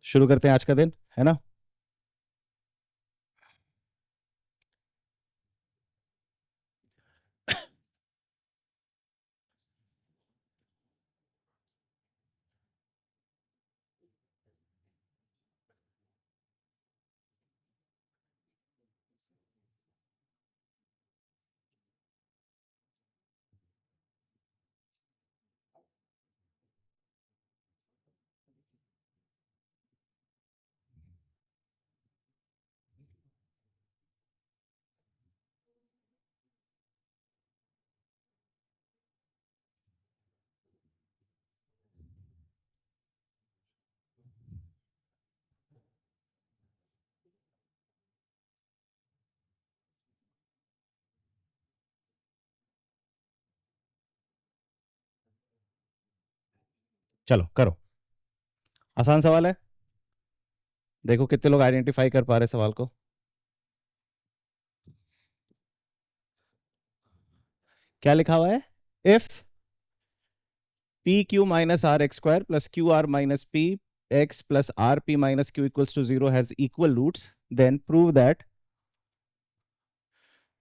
शुरू करते हैं आज का दिन, है ना। चलो करो। आसान सवाल है। देखो कितने लोग आइडेंटिफाई कर पा रहे सवाल को। क्या लिखा हुआ है? If P Q minus R X square plus Q R minus P X plus R P minus Q equals to zero has equal roots, then prove that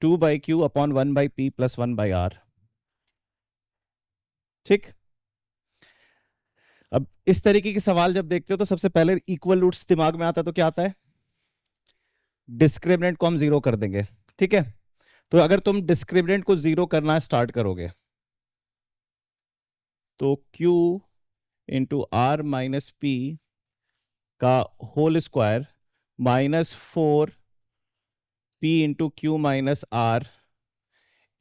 2 by Q upon 1 by P plus 1 by R. ठीक। अब इस तरीके के सवाल जब देखते हो तो सबसे पहले इक्वल रूट्स दिमाग में आता है तो क्या आता है? डिस्क्रिमिनेंट को हम जीरो कर देंगे। ठीक है। तो अगर तुम डिस्क्रिमिनेंट को जीरो करना स्टार्ट करोगे तो Q into R minus P का whole square -4 P into Q minus R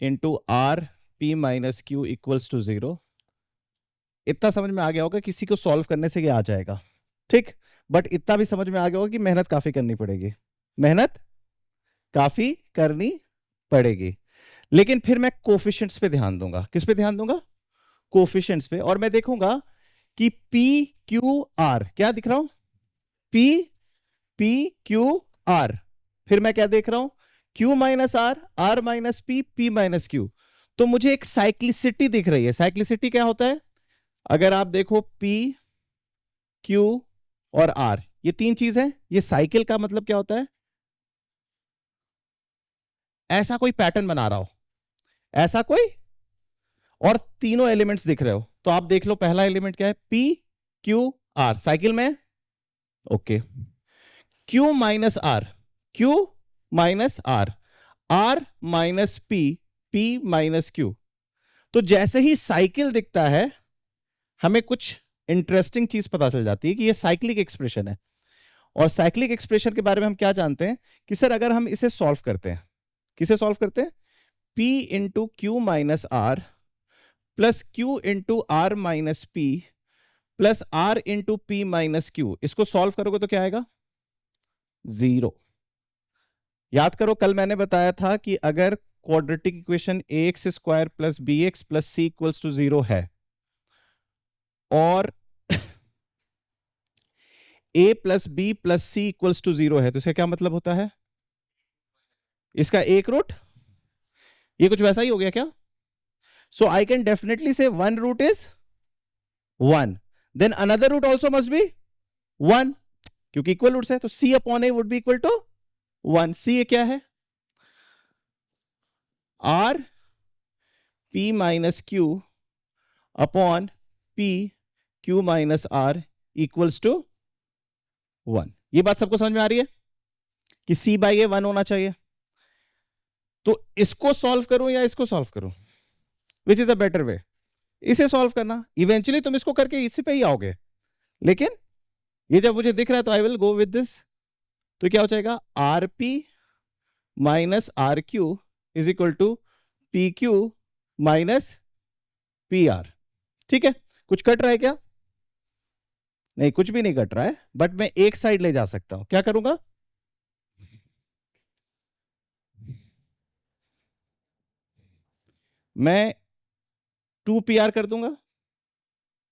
into R P minus Q equals to zero. इतना समझ में आ गया होगा, किसी को सॉल्व करने से ये आ जाएगा। ठीक। बट इतना भी समझ में आ गया होगा कि मेहनत काफी करनी पड़ेगी। मेहनत काफी करनी पड़ेगी। लेकिन फिर मैं कोफिशिएंट्स पे ध्यान दूंगा। किस पे ध्यान दूंगा? कोफिशिएंट्स पे। और मैं देखूंगा कि पी क्यू आर क्या दिख रहा हूं? P P Q R. फिर मैं क्या देख रहा हूं? Q minus R minus P minus Q. तो मुझे एक साइक्लिसिटी दिख रही है। साइक्लिसिटी क्या होता है? अगर आप देखो पी क्यू और आर, ये तीन चीज है। ये साइकिल का मतलब क्या होता है? ऐसा कोई पैटर्न बना रहा हो, ऐसा कोई, और तीनों एलिमेंट्स दिख रहे हो। तो आप देख लो पहला एलिमेंट क्या है? पी क्यू आर साइकिल में। Okay. Q minus R, Q minus R, R minus P minus Q. तो जैसे ही साइकिल दिखता है हमें कुछ इंटरेस्टिंग चीज पता चल जाती है कि ये साइक्लिक एक्सप्रेशन है। और साइक्लिक एक्सप्रेशन के बारे में हम क्या जानते हैं कि सर अगर हम इसे सॉल्व करते हैं, किसे सॉल्व करते हैं? P into Q minus R plus Q into R minus P plus R into P minus Q, इसको सॉल्व करोगे तो क्या आएगा? जीरो। याद करो कल मैंने बताया था कि अगर quadratic equation A X square plus B X plus C equals to zero है और A plus B plus C equals to zero है, तो इसका क्या मतलब होता है? इसका एक रूट। ये कुछ वैसा ही हो गया क्या? So I can definitely say one root is one, then another root also must be one, क्योंकि इक्वल रूट्स है। तो C upon A would be equal to one. C क्या है? R P minus Q upon P Q minus R equals to one. ये बात सबको समझ में आ रही है कि सी बाई ए वन होना चाहिए। तो इसको सॉल्व करूं या इसको सॉल्व करूं? Which is a better way? इसे सॉल्व करना। इवेंचुअली तुम इसको करके इसी पे ही आओगे, लेकिन ये जब मुझे दिख रहा है तो I will go with this. तो क्या हो जाएगा? R P minus R Q is equal to P Q minus P R. ठीक है। कुछ कट रहा है क्या? नहीं, कुछ भी नहीं कट रहा है, बट मैं एक साइड ले जा सकता हूं। क्या करूंगा? मैं 2 PR कर दूंगा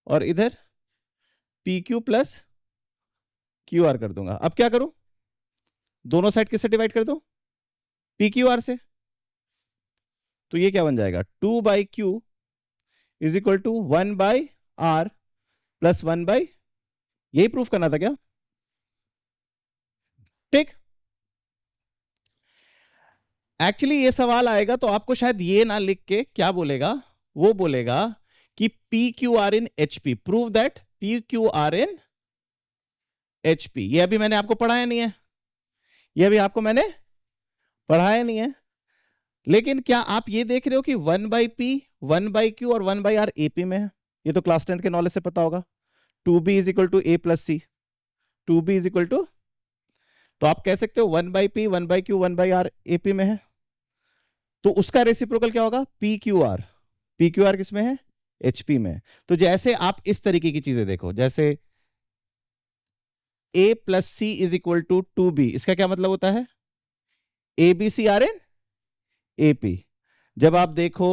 और इधर P Q plus Q are कर दूंगा। अब क्या करूं? दोनों साइड किससे डिवाइड कर दूं? पी क्यू आर से। तो ये क्या बन जाएगा? 2/q is equal to 1/r plus 1/, यही प्रूफ करना था क्या? ठीक। एक्चुअली ये सवाल आएगा तो आपको शायद ये ना लिख के क्या बोलेगा, वो बोलेगा कि P Q R in HP, prove that P Q R in HP. ये अभी मैंने आपको पढ़ाया नहीं है, ये अभी आपको मैंने पढ़ाया नहीं है। लेकिन क्या आप ये देख रहे हो कि 1/p 1/q और 1/r एपी में है? ये तो क्लास 10 के नॉलेज से पता होगा। 2b is equal to a plus C, 2b is equal to, तो आप कह सकते हो 1/p 1/q 1/r एपी में है, तो उसका रेसिप्रोकल क्या होगा? P Q are. P Q are किस में है? एचपी में। तो जैसे आप इस तरीके की चीजें देखो, जैसे a plus C is equal to 2b, इसका क्या मतलब होता है? A B C are in AP. जब आप देखो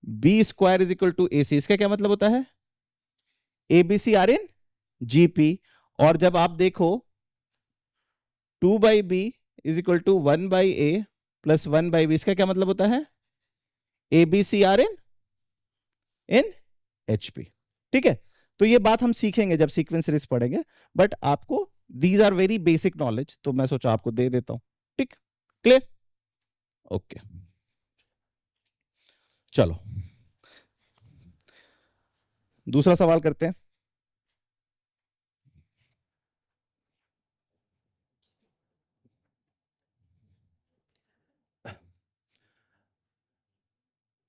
B square is equal to A C, इसका क्या मतलब होता है? A B C are in GP. और जब आप देखो 2/b is equal to 1/a plus 1/b, इसका क्या मतलब होता है? A B C are in HP. ठीक है, तो ये बात हम सीखेंगे जब सीक्वेंस सीरीज पढ़ेंगे, बट आपको these are very basic knowledge, तो मैं सोचा आपको दे देता हूं। ठीक, क्लियर? ओके, चलो दूसरा सवाल करते हैं।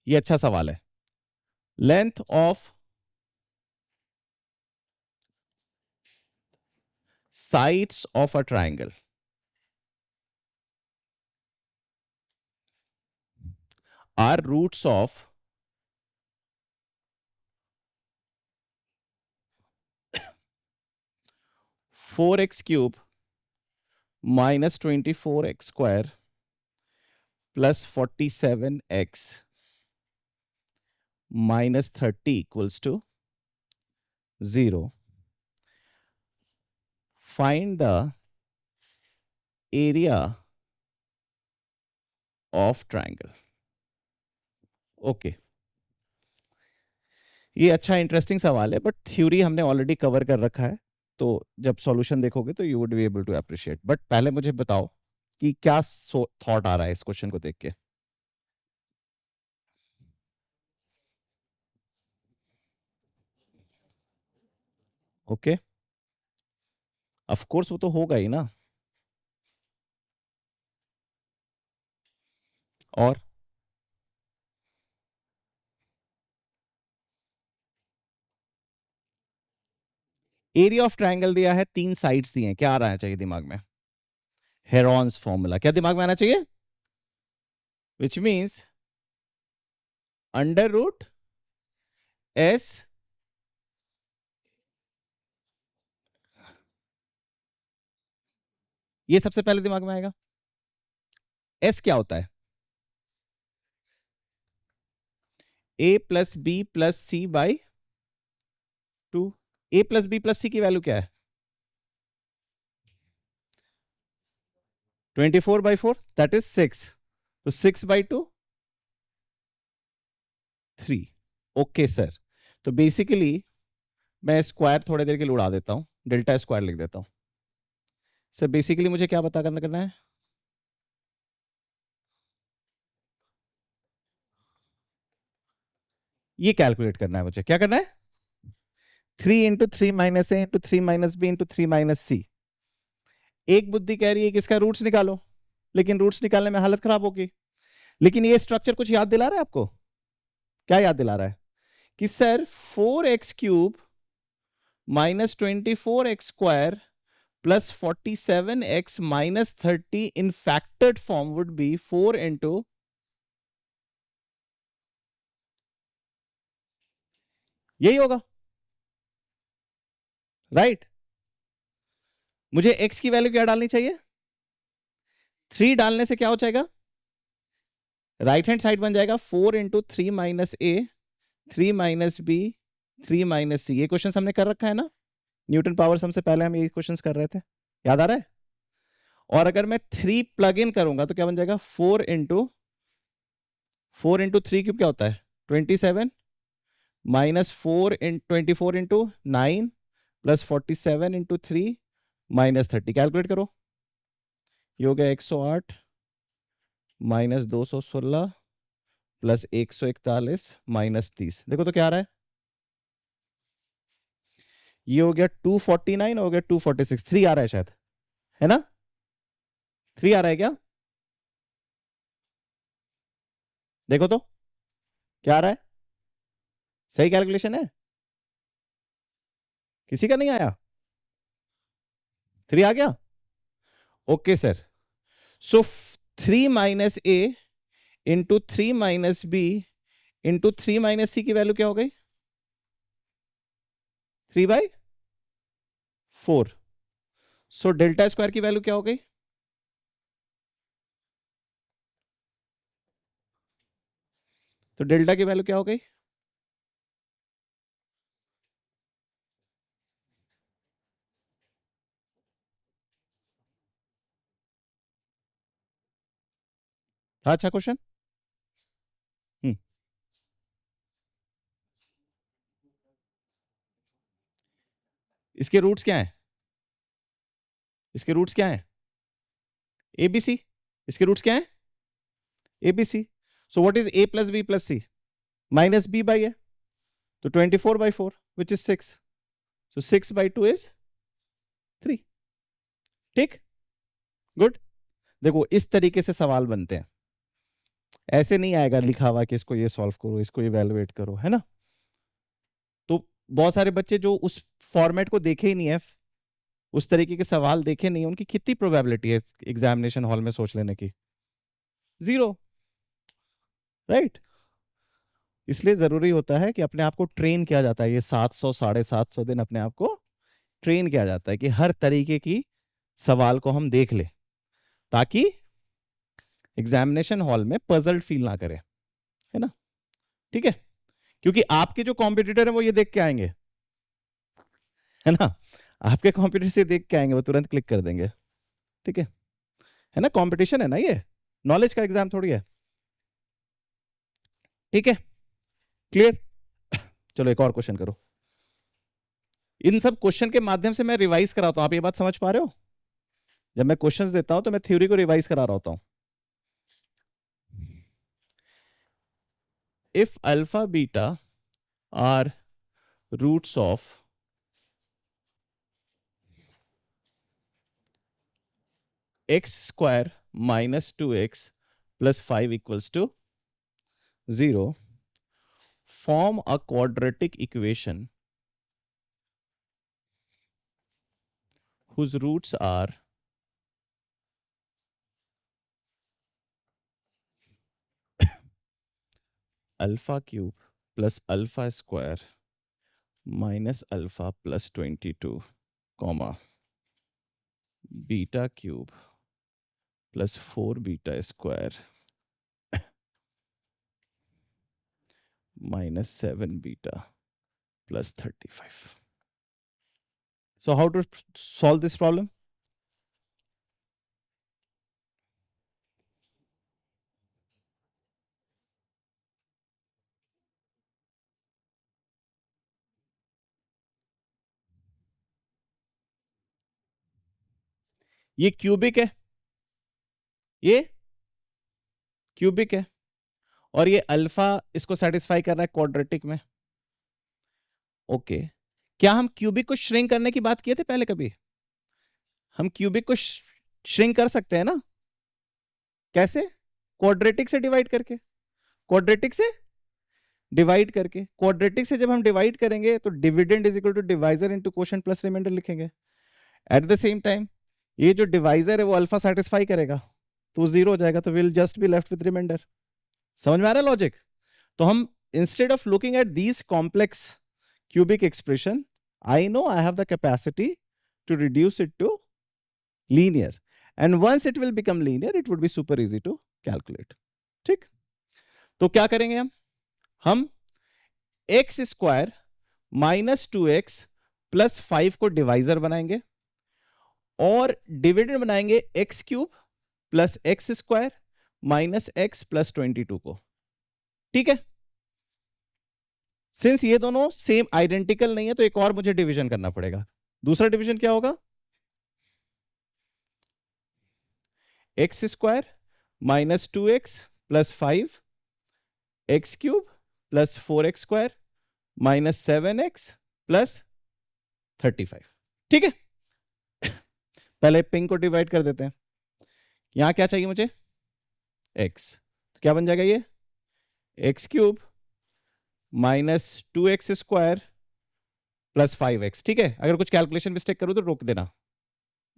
ये अच्छा सवाल है। Length of sides of a triangle are roots of 4x cube minus 24x square plus 47x minus 30 equals to 0. Find the area of triangle. Okay, ये अच्छा इंटरेस्टिंग सवाल है, बट थ्योरी हमने ऑलरेडी कवर कर रखा है, तो जब सॉल्यूशन देखोगे तो you would be able to appreciate. But पहले मुझे बताओ कि क्या थॉट आ रहा है इस क्वेश्चन को देख के। ओके, ऑफ कोर्स वो तो होगा ही ना। और एरिया ऑफ ट्राइंगल दिया है, 3 साइड्स दिए हैं, क्या आ रहा है चाहिए दिमाग में? हेरॉन्स फॉर्मूला क्या दिमाग में आना चाहिए? Which means under root S, ये सबसे पहले दिमाग में आएगा। एस क्या होता है? A plus B plus C by 2। A plus B plus C की वैल्यू क्या है? 24/4, दैट इज 6, तो 6/2 3। ओके सर, तो बेसिकली मैं स्क्वायर थोड़ी देर के लिए उड़ा देता हूं, डेल्टा स्क्वायर लिख देता हूं। सर बेसिकली मुझे क्या पता करना है? ये कैलकुलेट करना है मुझे। क्या करना है? 3 into 3 minus A into 3 minus B into 3 minus C. एक बुद्धि कह रही है कि इसका रूट्स निकालो, लेकिन रूट्स निकालने में हालत खराब होगी। लेकिन ये स्ट्रक्चर कुछ याद दिला रहा है आपको? क्या याद दिला रहा है? कि sir 4x³ minus 24x square plus 47x minus 30 in factored form would be 4 into, यही होगा राइट। मुझे x की वैल्यू क्या डालनी चाहिए? 3 डालने से क्या हो जाएगा? राइट हैंड साइड बन जाएगा 4 इंटू 3 माइनस ए 3 माइनस बी 3 माइनस सी। ये क्वेश्चन हमने कर रखा है ना, न्यूटन पावर सम से पहले हम ये क्वेश्चंस कर रहे थे, याद आ रहा है? और अगर मैं 3 प्लग इन करूंगा तो क्या बन जाएगा? 4 इंटू 3 क्यूब क्या होता है? 27 minus 24 into 9 plus 47 into 3 minus 30। Calculate करो। ये हो गया 108 माइनस 216 प्लस 141 माइनस 30। देखो तो क्या आ रहा है, ये हो गया 249, हो गया 246, 3 आ रहा है शायद, है ना? 3 आ रहा है क्या? देखो तो क्या आ रहा है, सही कैलकुलेशन है? किसी का नहीं आया? 3 आ गया? Okay sir. So 3 minus A into 3 minus B into 3 minus C की वैल्यू क्या हो गई? 3/4। सो डेल्टा स्क्वायर की वैल्यू क्या हो गई? तो डेल्टा की वैल्यू क्या हो गई? था अच्छा क्वेश्चन? हम्म। इसके रूट्स क्या है? इसके रूट्स क्या है? एबीसी। इसके रूट्स क्या है? ABC. So what is A plus B plus C? Minus B by A, तो 24/4 विच इज 6। So 6/2 is 3। ठीक, गुड। देखो इस तरीके से सवाल बनते हैं, ऐसे नहीं आएगा लिखा हुआ कि इसको ये सॉल्व करो, इसको इवेलुएट करो, है ना? तो बहुत सारे बच्चे जो उस फॉर्मेट को देखे ही नहीं है, उस तरीके के सवाल देखे नहीं, उनकी कितनी प्रोबेबिलिटी है एग्जामिनेशन हॉल में सोच लेने की? 0, राइट? इसलिए जरूरी होता है कि अपने आप को ट्रेन किया जाता है, ये 700 750 दिन अपने आप को ट्रेन किया जाता है कि हर तरीके की सवाल को हम देख ले, ताकि एग्जामिनेशन हॉल में पजल्ड फील ना करे, है ना? ठीक है, क्योंकि आपके जो कॉम्पिटिटर है वो ये देख के आएंगे, है ना? आपके कॉम्पिटिटर से देख के आएंगे, वो तुरंत क्लिक कर देंगे। ठीक है ना? कंपटीशन है ना, ये नॉलेज का एग्जाम थोड़ी है। ठीक है, क्लियर? चलो एक और क्वेश्चन करो। इन सब क्वेश्चन के माध्यम से मैं रिवाइज कराता हूं, आप ये बात समझ पा रहे हो? जब मैं क्वेश्चंस देता हूं तो मैं थ्योरी को रिवाइज करा रहा होता हूं। If alpha beta are roots of x² - 2x + 5 = 0, form a quadratic equation whose roots are α³ + α² - α + 22, β³ + 4β² - 7β + 35. So how to solve this problem? ये क्यूबिक है, ये क्यूबिक है, और ये अल्फा इसको सेटिस्फाई कर रहा है क्वाड्रेटिक में। ओके, क्या हम क्यूबिक को श्रिंक करने की बात किए थे पहले कभी? हम क्यूबिक को श्रिंक कर सकते हैं ना? कैसे? क्वाड्रेटिक से डिवाइड करके। क्वाड्रेटिक से डिवाइड करके, क्वाड्रेटिक से जब हम डिवाइड करेंगे तो dividend is equal to divisor into quotient plus remainder लिखेंगे। एट द सेम टाइम ये जो डिवाइजर है वो अल्फा सेटिस्फाई करेगा, तो 0 हो जाएगा, तो will just be left with remainder. समझ में आ रहा है लॉजिक? तो हम instead of looking at these complex cubic expression, I know I have the capacity to reduce it to linear, and once it will become linear it would be super easy to calculate. ठीक, तो क्या करेंगे हम x² - 2x + 5 को divisor बनाएंगे और dividend बनाएंगे x³ + x² - x + 22 को। ठीक है, सिंस ये दोनों सेम आइडेंटिकल नहीं है तो एक और मुझे डिवीजन करना पड़ेगा। दूसरा डिवीजन क्या होगा? X square minus 2x plus 5 x cube plus 4x square minus 7x plus 35। ठीक है, पहले पिंक को डिवाइड कर देते हैं। यहां क्या चाहिए मुझे, x, तो क्या बन जाएगा ये x cube minus 2x square plus 5x। ठीक है, अगर कुछ कैलकुलेशन मिस्टेक करूं तो रोक देना।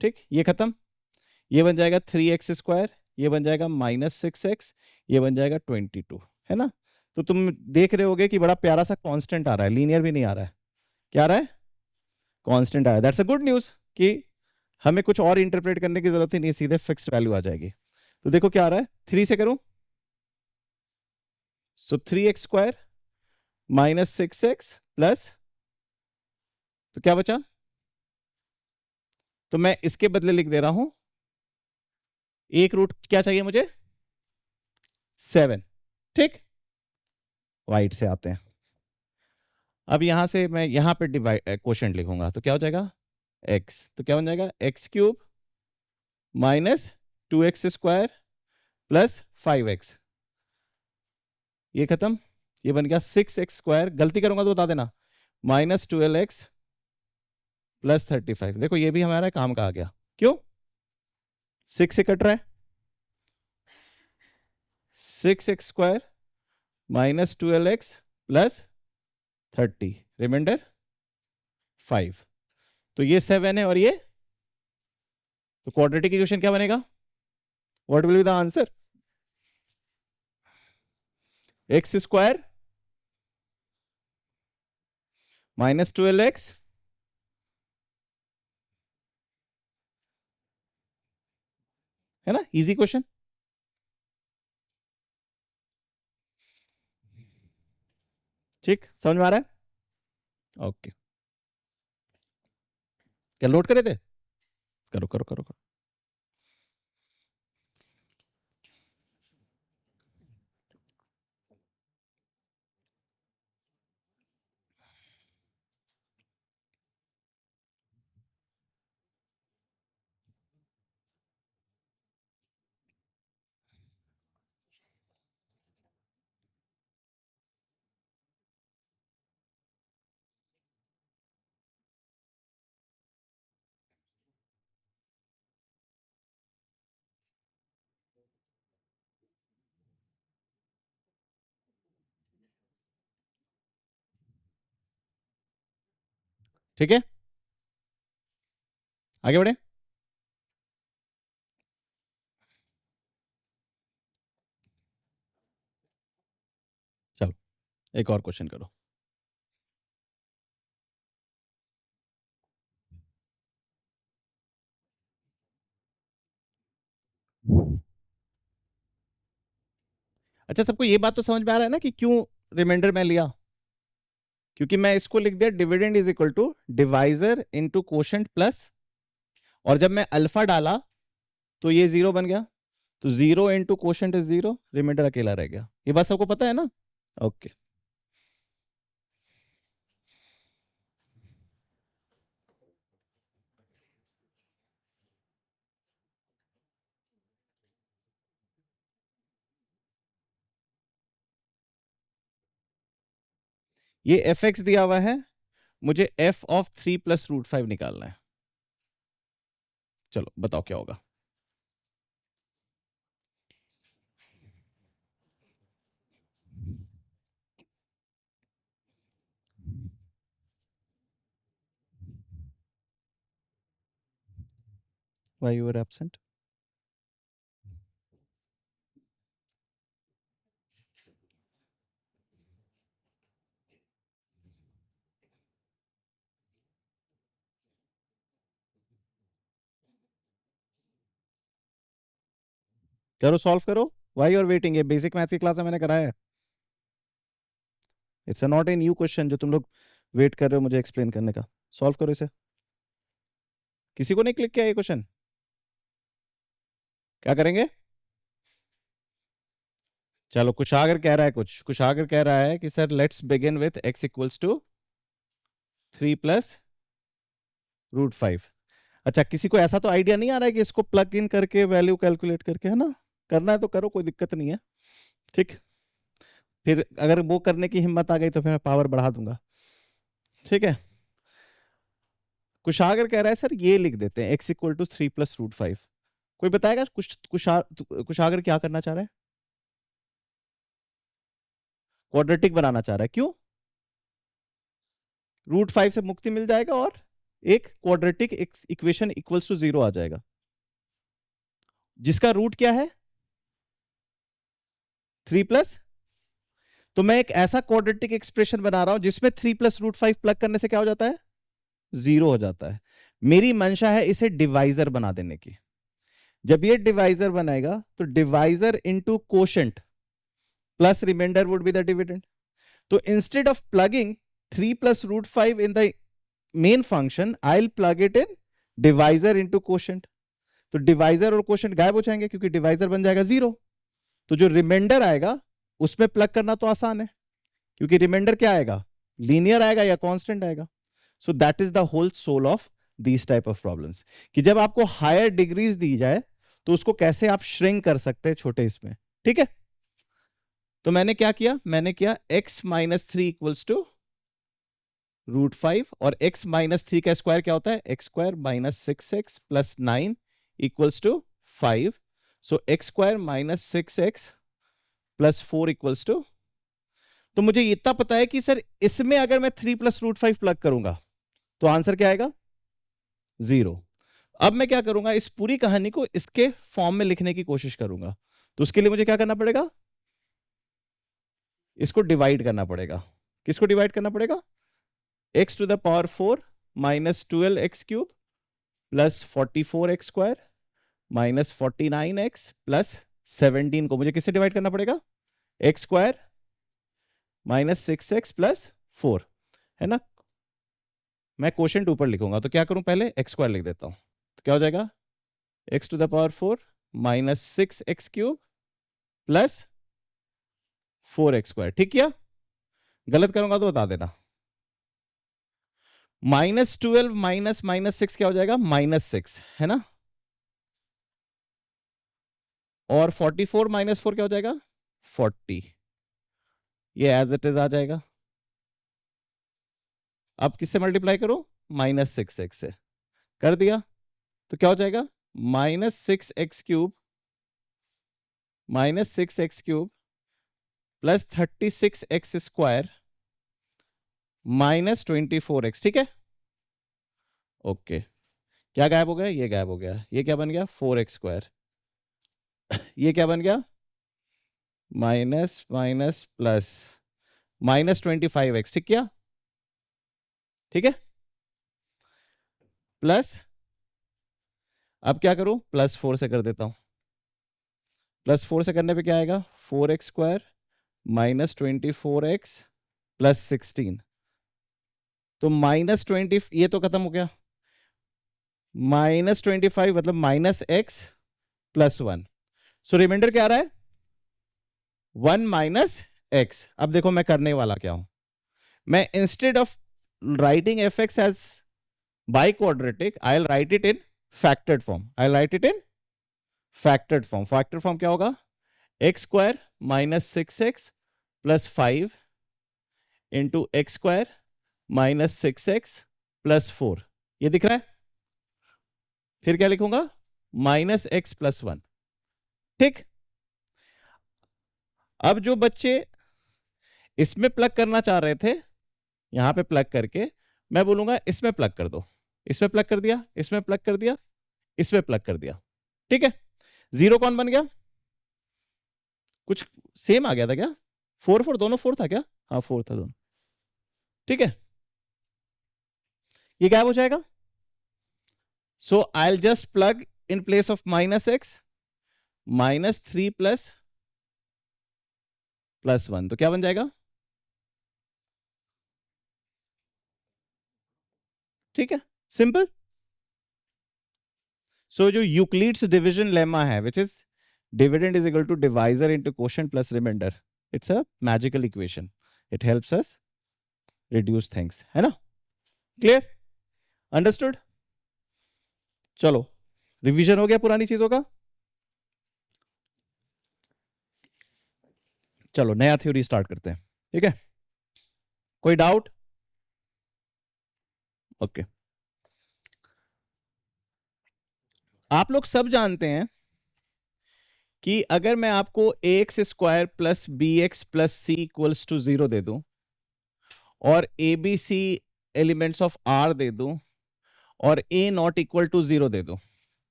ठीक, ये खत्म, ये बन जाएगा 3x स्क्वायर, ये बन जाएगा माइनस 6x, ये बन जाएगा 22, है ना। तो तुम देख रहे होगे कि बड़ा प्यारा सा कांस्टेंट आ रहा है, लीनियर भी नहीं आ रहा है। क्या आ रहा है, कांस्टेंट आ रहा है। दैट्स अ गुड न्यूज कि हमें कुछ और इंटरप्रेट करने की जरूरत ही नहीं, सीधे फिक्स्ड वैल्यू आ जाएगी। तो देखो क्या आ रहा है, 3 से करूं, सो 3x square minus 6x plus, तो क्या बचा, तो मैं इसके बदले लिख दे रहा हूं, एक रूट क्या चाहिए मुझे, 7। ठीक, वाइट से आते हैं। अब यहां से मैं यहां पे डिवाइड क्वोशंट लिखूंगा, तो क्या हो जाएगा x, तो क्या बन जाएगा x cube minus 2x square plus 5x, ये खत्म, ये बन गया 6x स्क्वायर, गलती करूंगा तो बता देना, माइनस 12x प्लस 35। देखो ये भी हमारा काम का आ गया, क्यों, 6 से कट रहा है, 6x square minus 12x plus 30, reminder 5, तो ये 7 है और ये, तो क्वाड्रेटिक इक्वेशन क्या बनेगा, what will be the answer, x square minus 12x है ना, इजी क्वेश्चन। ठीक, समझ में आ रहा है, ओके, क्या नोट करे थे, करो करो करो करो। ठीक है, आगे बढ़े। चलो एक और क्वेश्चन करो। अच्छा, सबको ये बात तो समझ में आ रहा है ना कि क्यों रिमाइंडर में लिया, क्योंकि मैं इसको लिख दिया dividend is equal to divisor into quotient plus, और जब मैं अल्फा डाला तो ये 0 बन गया, तो 0 इंटू कोशेंट इज 0, रिमाइंडर अकेला रह गया। ये बात सबको पता है ना, ओके। ये एफ एक्स दिया हुआ है, मुझे एफ ऑफ 3 प्लस रूट 5 निकालना है। चलो बताओ क्या होगा, व्हाई यू आर एब्सेंट, करो सॉल्व करो, व्हाई यू आर वेटिंग, ये बेसिक मैथ्स की क्लास में मैंने कराया है, it's not a new question जो तुम लोग वेट कर रहे हो मुझे एक्सप्लेन करने का। सॉल्व करो इसे, किसी को नहीं क्लिक किया ये क्वेश्चन, क्या करेंगे, चलो कुशागर कह रहा है, कुशागर कह रहा है कि sir let's begin with x equals to 3 plus root 5। अच्छा, किसी को ऐसा तो आइडिया नहीं आ रहा है कि इसको प्लग इन करके वैल्यू कैलकुलेट करके, है ना? करना है तो करो, कोई दिक्कत नहीं है। ठीक, फिर अगर वो करने की हिम्मत आ गई तो फिर मैं पावर बढ़ा दूंगा। ठीक है, कुशागर कह रहा है सर ये लिख देते हैं, x इक्वल टू 3+√5। कोई बताएगा कुशागर क्या करना चाह रहा है? क्वाड्रेटिक बनाना चाह रहा है, क्यों? √5 से मुक्ति मिल जाएगा और एक क्वाड्रेटिक इक्वेशन इक्वल्स टू 0 आ जाएगा, जिसका रूट क्या है? 3+। तो मैं एक ऐसा क्वाड्रेटिक एक्सप्रेशन बना रहा हूं जिसमें 3+√5 प्लग करने से क्या हो जाता है? 0 हो जाता है। मेरी मंशा है इसे डिवाइजर बना देने की। जब ये डिवाइजर बनाएगा तो divisor into quotient plus remainder would be the dividend. तो instead of plugging 3+√5 in the main function, I will plug it in divisor into quotient. तो डिवाइजर और कोशेंट गायब हो जाएंगे क्योंकि डिवाइजर बन जाएगा 0। तो जो रिमाइंडर आएगा उसमें प्लग करना तो आसान है, क्योंकि रिमाइंडर क्या आएगा? लीनियर आएगा या कांस्टेंट आएगा। So that is the whole soul of these type of problems, कि जब आपको हायर डिग्रीज दी जाए तो उसको कैसे आप श्रिंक कर सकते हैं छोटे इसमें। ठीक है, तो मैंने क्या किया? मैंने किया x-3 इक्वल्स टू √5, और x-3 का स्क्वायर क्या होता है? x² - 6x + 9 equals to 5। So x² - 6x + 4 equals to, तो मुझे इतना पता है कि सर इसमें अगर मैं 3+√5 प्लग करूंगा तो आंसर क्या आएगा? 0। अब मैं क्या करूंगा? इस पूरी कहानी को इसके फॉर्म में लिखने की कोशिश करूंगा। तो उसके लिए मुझे क्या करना पड़ेगा? इसको डिवाइड करना पड़ेगा। किसको डिवाइड करना पड़ेगा? x⁴ - 12x³ + 44x² - 49x + 17 को मुझे किससे डिवाइड करना पड़ेगा? x² - 6x + 4, है ना? मैं क्वोशंट ऊपर लिखूंगा, तो क्या करूं? पहले x² लिख देता हूं, तो क्या हो जाएगा? x⁴ - 6x³ + 4x²। ठीक किया? गलत करूंगा तो बता देना। -12 - -6 क्या हो जाएगा? -6, है ना? और 44 - 4 क्या हो जाएगा? 40। ये एज इट इज आ जाएगा। अब किससे मल्टीप्लाई करो? -6x से। कर दिया, तो क्या हो जाएगा? -6x³ -6x³ + 36x² -24x। ठीक है, ओके। क्या गायब हो गया? ये गायब हो गया। ये क्या बन गया? 4x²। ये क्या बन गया? Minus minus plus -25x। ठीक किया? ठीक है, प्लस, अब क्या करूं? +4 से कर देता हूं। +4 से करने पे क्या आएगा? 4x² -24x + 16। तो -20, ये तो खत्म हो गया। -25 मतलब -x + 1। सो रिमाइंडर क्या आ रहा है? 1 - x। अब देखो मैं करने वाला क्या हूं। मैं instead of writing f(x) as by quadratic, I will write it in factored form. I will write it in factored form. Factored form क्या होगा? x² - 6x + 5 into x² - 6x + 4। ये दिख रहा है? फिर क्या लिखूंगा? -x + 1। ठीक, अब जो बच्चे इसमें प्लग करना चाह रहे थे, यहां पे प्लग करके मैं बोलूंगा इसमें प्लग कर दो। इसमें प्लग कर दिया, इसमें प्लग कर दिया, इसमें प्लग कर दिया। ठीक है, 0 कौन बन गया? कुछ सेम आ गया था क्या? 4 दोनों 4 था क्या? हाँ 4 था दोनों। ठीक है, ये गायब हो जाएगा। So I will just plug in place of -x -3 + 1, तो क्या बन जाएगा? ठीक है, सिंपल। सो जो यूक्लिड्स डिवीजन लेमा है, which is dividend is equal to divisor into quotient plus remainder, it's a magical equation. It helps us reduce things, है ना? क्लियर? अंडरस्टूड? चलो रिवीजन हो गया पुरानी चीजों का। चलो नया थ्योरी स्टार्ट करते हैं, ठीक है? कोई डाउट? ओके। आप लोग सब जानते हैं कि अगर मैं आपको A X square plus B X plus C equals to 0 दे दूं और A B C elements of R दे दूं और ए नॉट इक्वल टू 0 दे दूं,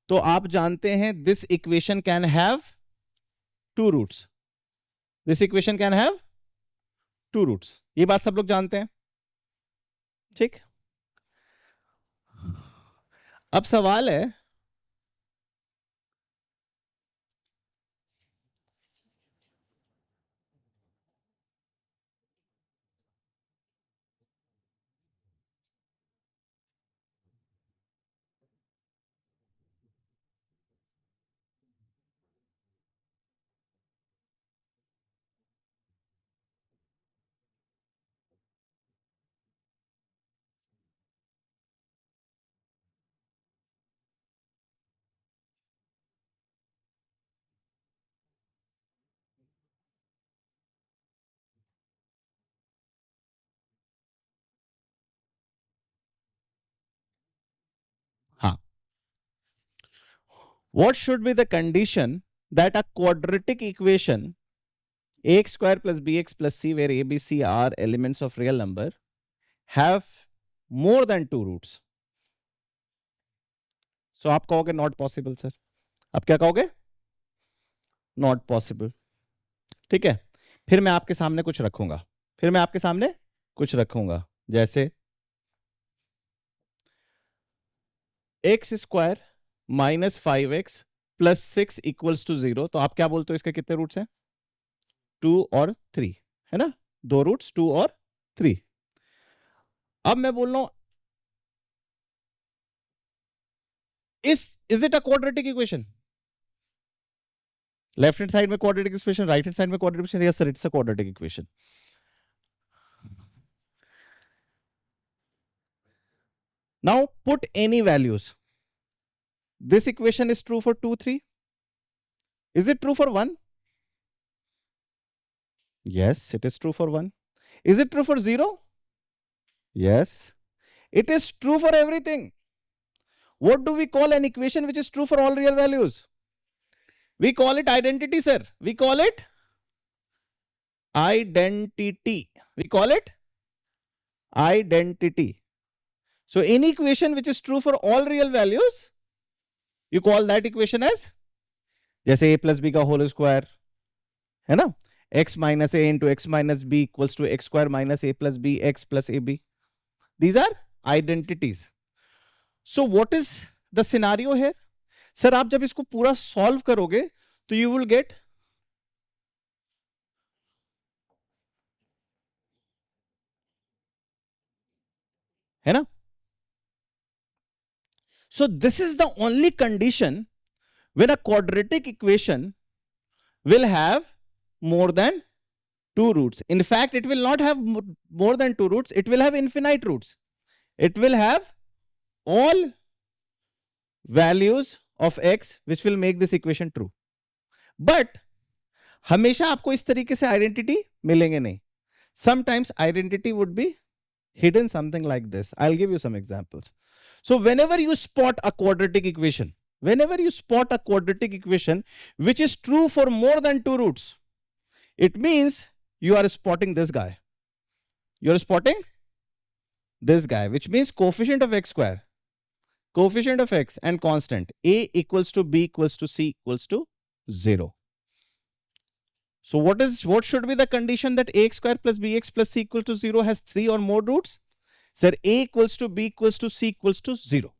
तो आप जानते हैं this equation can have two roots. This equation can have two roots, ये बात सब लोग जानते हैं, ठीक? अब सवाल है, हाँ, what should be the condition that a quadratic equation ax square plus bx plus c, where a, b, c are elements of real number, have more than two roots? So आप कहोगे नॉट पॉसिबल सर। आप क्या कहोगे? Not possible, ठीक है? फिर मैं आपके सामने कुछ रखूंगा, जैसे X square minus 5x plus 6 equals to 0, तो आप क्या बोलते हो इसके कितने रूट्स हैं? 2 और 3, है ना? दो रूट्स 2 और 3। अब मैं बोल रहा हूं is it a quadratic equation? Left hand side में quadratic equation, right hand side में quadratic equation. Yes sir, it's a quadratic equation. Now put any values. This equation is true for 2, 3. Is it true for 1? Yes, it is true for 1. Is it true for 0? Yes. It is true for everything. What do we call an equation which is true for all real values? We call it identity, sir. We call it identity. We call it identity. So any equation which is true for all real values, you call that equation as, जैसे a plus b का whole square, है ना? x minus a into x minus b equals to x square minus a plus b, x plus ab. These are identities. So what is the scenario here? Sir आप जब इसको पूरा solve करोगे तो you will get, है ना? So this is the only condition when a quadratic equation will have more than two roots. In fact, it will not have more than two roots. It will have infinite roots. It will have all values of x which will make this equation true. But हमेशा आपको इस तरीके से identity मिलेंगे नहीं. Sometimes identity would be hidden something like this. I'll give you some examples. So whenever you spot a quadratic equation which is true for more than two roots, it means you are spotting this guy. You are spotting this guy, which means coefficient of x square, coefficient of x and constant a equals to b equals to c equals to 0. So what should be the condition that ax square plus bx plus c equal to 0 has 3 or more roots? Sir, a equals to b equals to c equals to 0.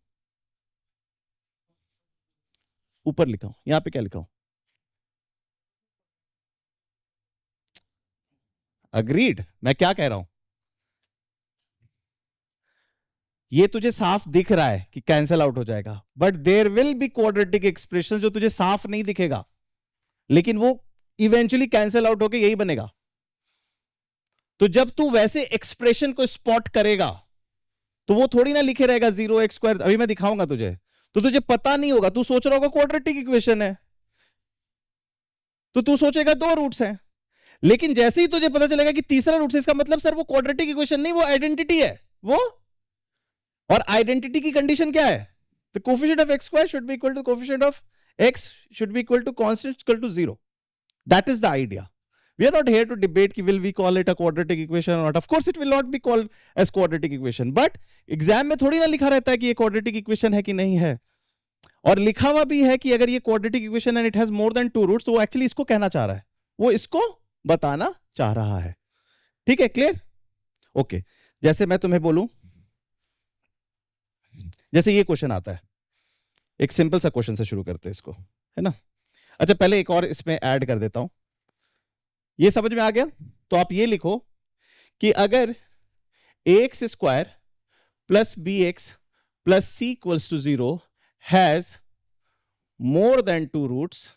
ऊपर लिखा हूं, यहां पे क्या लिखा हूं? Agreed. मैं क्या कह रहा हूं? ये तुझे साफ दिख रहा है कि कैंसिल आउट हो जाएगा, but there will be quadratic expression जो तुझे साफ नहीं दिखेगा, लेकिन वो इवेंचुअली कैंसिल आउट होके यही बनेगा. तो जब तू वैसे एक्सप्रेशन को स्पॉट करेगा तो वो थोड़ी ना लिखे रहेगा 0x², अभी मैं दिखाऊंगा तुझे, तो तुझे पता नहीं होगा, तू सोच रहा होगा क्वाड्रेटिक इक्वेशन है, तो तू सोचेगा दो रूट्स हैं। लेकिन जैसे ही तुझे पता चलेगा कि तीसरा रूट है, इसका मतलब सर वो क्वाड्रेटिक इक्वेशन नहीं, वो आइडेंटिटी है वो। और आइडेंटिटी की कंडीशन क्या है? The coefficient of x² should be equal to coefficient of x should be equal to constant equal to 0. That is the idea. We are not here to debate कि will we call it a quadratic equation or not. Of course it will not be called as quadratic equation, but exam में थोड़ी ना लिखा रहता है कि ये quadratic equation है कि नहीं है। और लिखा हुआ भी है कि अगर ये quadratic equation and it has more than 2 roots, तो वो एक्चुअली इसको कहना चाह रहा है, वो इसको बताना चाह रहा है। ठीक है, क्लियर? ओके, जैसे मैं तुम्हें बोलूं, जैसे ये क्वेश्चन आता है, एक सिंपल सा क्वेश्चन से शुरू करते हैं इसको, है ना। अच्छा, पहले एक और इसमें ऐड कर देता हूं, ये समझ में आ गया? तो आप ये लिखो कि अगर ax² plus bx plus c equals to 0 has more than 2 roots,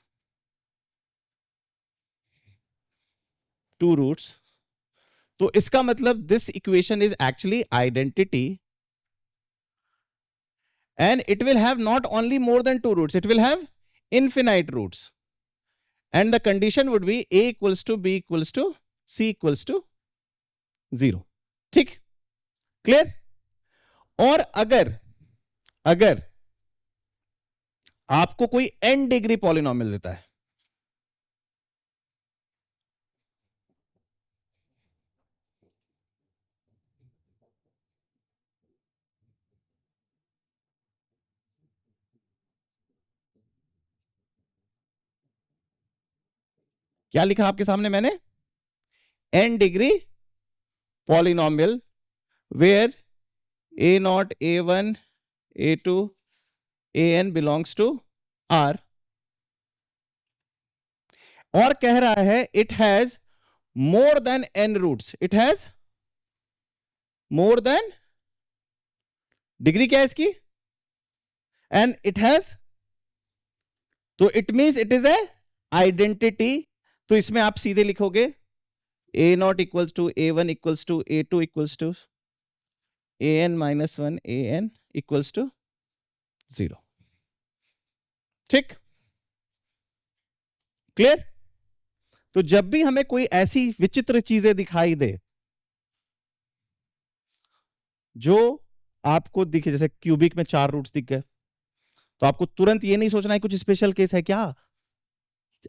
तो इसका मतलब this equation is actually identity and it will have not only more than 2 roots, it will have infinite roots, and the condition would be a equals to b equals to c equals to 0. ठीक, clear? और अगर आपको कोई n degree polynomial देता है, क्या लिखा आपके सामने मैंने? n degree polynomial where a0 a1 a2 an belongs to R, और कह रहा है it has more than n roots, it has more than, degree क्या है इसकी, एंड इट हैज, तो it means it is a identity. तो इसमें आप सीधे लिखोगे a0 equals to a1 equals to a2 equals to an-1 an equals to 0। ठीक, क्लियर? तो जब भी हमें कोई ऐसी विचित्र चीजें दिखाई दे जो आपको दिखे, जैसे क्यूबिक में 4 रूट्स दिख गए, तो आपको तुरंत ये नहीं सोचना है कुछ स्पेशल केस है क्या,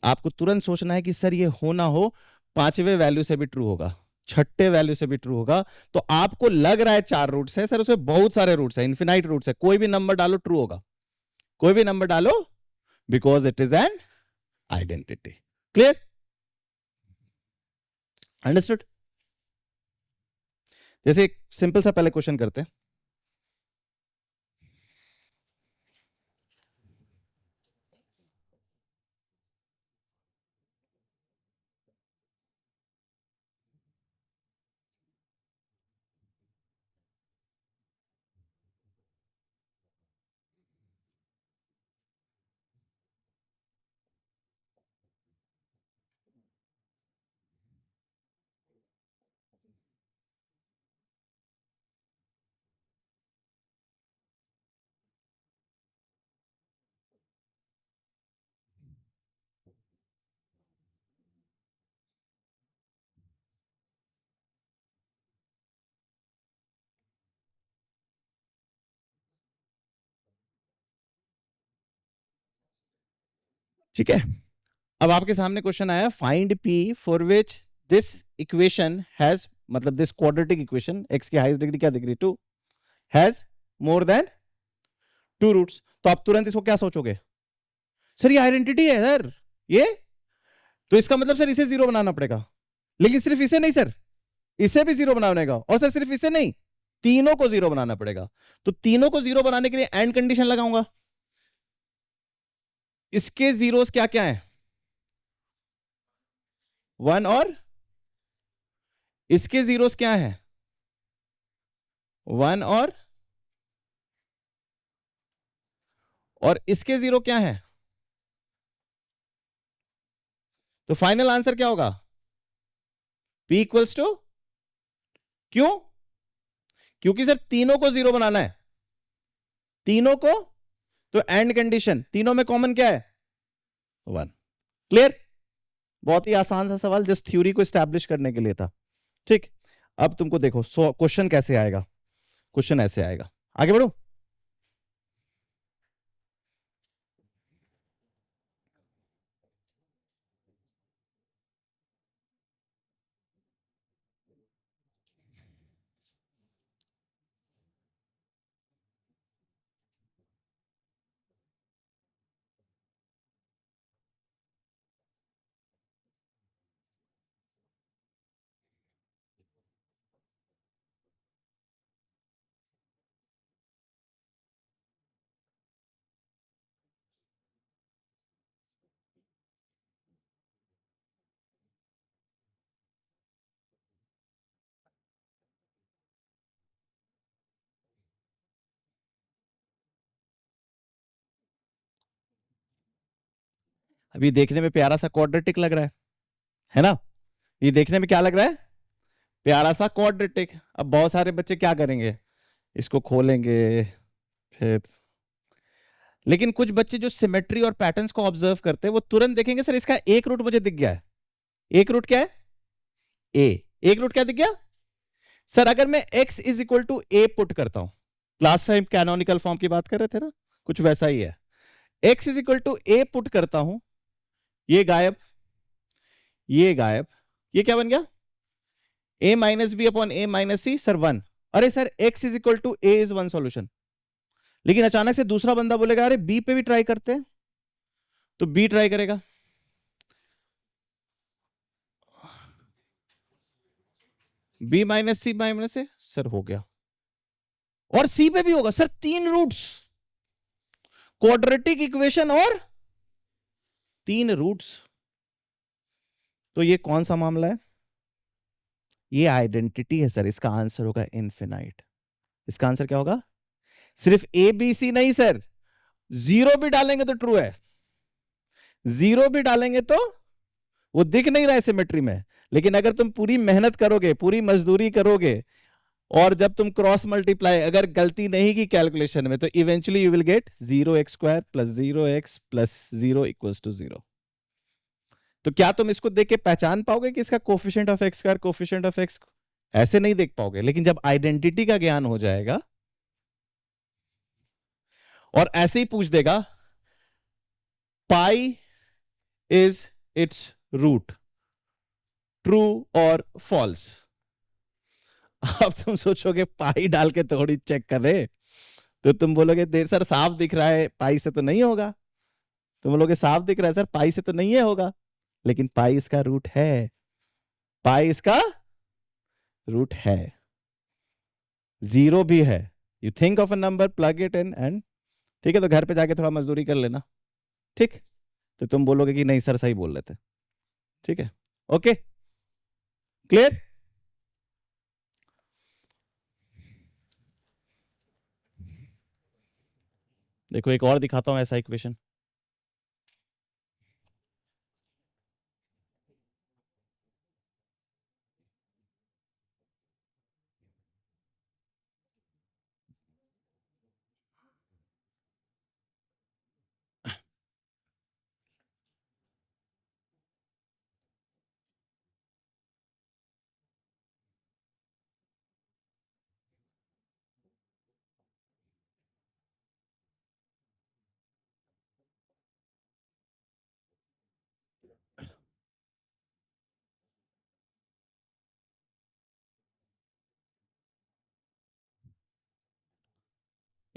आपको तुरंत सोचना है कि सर ये हो ना हो 5वें वैल्यू से भी ट्रू होगा, 6ठे वैल्यू से भी ट्रू होगा। तो आपको लग रहा है 4 रूट्स है, सर उसमें बहुत सारे रूट्स है, इन्फिनाइट रूट्स है, कोई भी नंबर डालो ट्रू होगा, कोई भी नंबर डालो, because it is an identity. Clear? Understood? जैसे एक सिंपल सा पहले क्वेश्चन करते हैं, ठीक है। अब आपके सामने क्वेश्चन आया, find P for which this equation has, मतलब दिस क्वाड्रेटिक इक्वेशन, एक्स की हाईएस्ट डिग्री क्या दिख रही, 2, हैज मोर देन 2 रूट्स। तो आप तुरंत इसको क्या सोचोगे, सर ये आइडेंटिटी है सर ये, तो इसका मतलब सर इसे 0 बनाना पड़ेगा। लेकिन सिर्फ इसे नहीं सर, इसे भी 0 बनाने का, और सर सिर्फ इसे नहीं, तीनों को 0 बनाना पड़ेगा। तो तीनों को 0 बनाने के लिए एंड कंडीशन लगाऊंगा। इसके जीरोस क्या क्या है, 1, और इसके जीरोस क्या है, 1 और इसके 0 क्या है। तो फाइनल आंसर क्या होगा, P इक्वल्स टू, क्यों? क्योंकि सर तीनों को जीरो बनाना है, तीनों को, तो एंड कंडीशन तीनों में कॉमन क्या है, 1। क्लियर? बहुत ही आसान सा सवाल, जस्ट थ्योरी को एस्टैब्लिश करने के लिए था। ठीक, अब तुमको देखो क्वेश्चन कैसे आएगा। क्वेश्चन ऐसे आएगा, आगे बढ़ो। अभी देखने में प्यारा सा क्वाड्रेटिक लग रहा है ना? ये देखने में क्या लग रहा है, प्यारा सा क्वाड्रेटिक। अब बहुत सारे बच्चे क्या करेंगे, इसको खोलेंगे फिर, लेकिन कुछ बच्चे जो सिमेट्री और पैटर्न्स को ऑब्जर्व करते हैं वो तुरंत देखेंगे सर इसका एक रूट मुझे दिख गया है। एक रूट क्या है, ए। एक रूट क्या दिख गया सर, अगर मैं x is equal to A put करता हूं, लास्ट टाइम कैनोनिकल फॉर्म की बात कर रहे थे ना, कुछ वैसा ही है। x is equal to A put करता हूं, ये गायब, ये गायब, ये क्या बन गया, a minus B upon a minus C, sir 1। अरे sir x is equal to A is one solution, लेकिन अचानक से दूसरा बंदा बोलेगा अरे b पे भी ट्राई करते हैं, तो b ट्राई करेगा, b माइनस सी माइनस ए, सर हो गया। और c पे भी होगा सर, 3 रूट्स, क्वाड्रेटिक इक्वेशन और 3 रूट्स। तो ये कौन सा मामला है, ये आइडेंटिटी है सर, इसका आंसर होगा इनफिनाइट। इसका आंसर क्या होगा, सिर्फ ए बी सी नहीं सर, जीरो भी डालेंगे तो ट्रू है, जीरो भी डालेंगे तो वो दिख नहीं रहा है सिमेट्री में, लेकिन अगर तुम पूरी मेहनत करोगे, पूरी मजदूरी करोगे, और जब तुम क्रॉस मल्टीप्लाई अगर गलती नहीं की कैलकुलेशन में, तो eventually you will get 0x² plus 0x plus 0 equals to 0। तो क्या तुम इसको देख के पहचान पाओगे कि इसका coefficient of x square, coefficient of x, ऐसे नहीं देख पाओगे, लेकिन जब आइडेंटिटी का ज्ञान हो जाएगा और ऐसे ही पूछ देगा pi is its root, true और फॉल्स, अब तुम सोचोगे पाई डाल के थोड़ी चेक कर रहे, तो तुम बोलोगे दे सर साफ दिख रहा है, पाई से तो नहीं होगा। तुम बोलोगे साफ दिख रहा है सर, पाई से तो नहीं है होगा, लेकिन पाई इसका रूट है, पाई इसका रूट है, जीरो भी है। You think of a number, plug it in and, ठीक है, तो घर पे जाके थोड़ा मजदूरी कर लेना, ठीक, तो तुम बोलोगे कि नहीं सर सही बोल रहे थे। ठीक है, ओके, क्लियर? देखो एक और दिखाता हूं ऐसा इक्वेशन।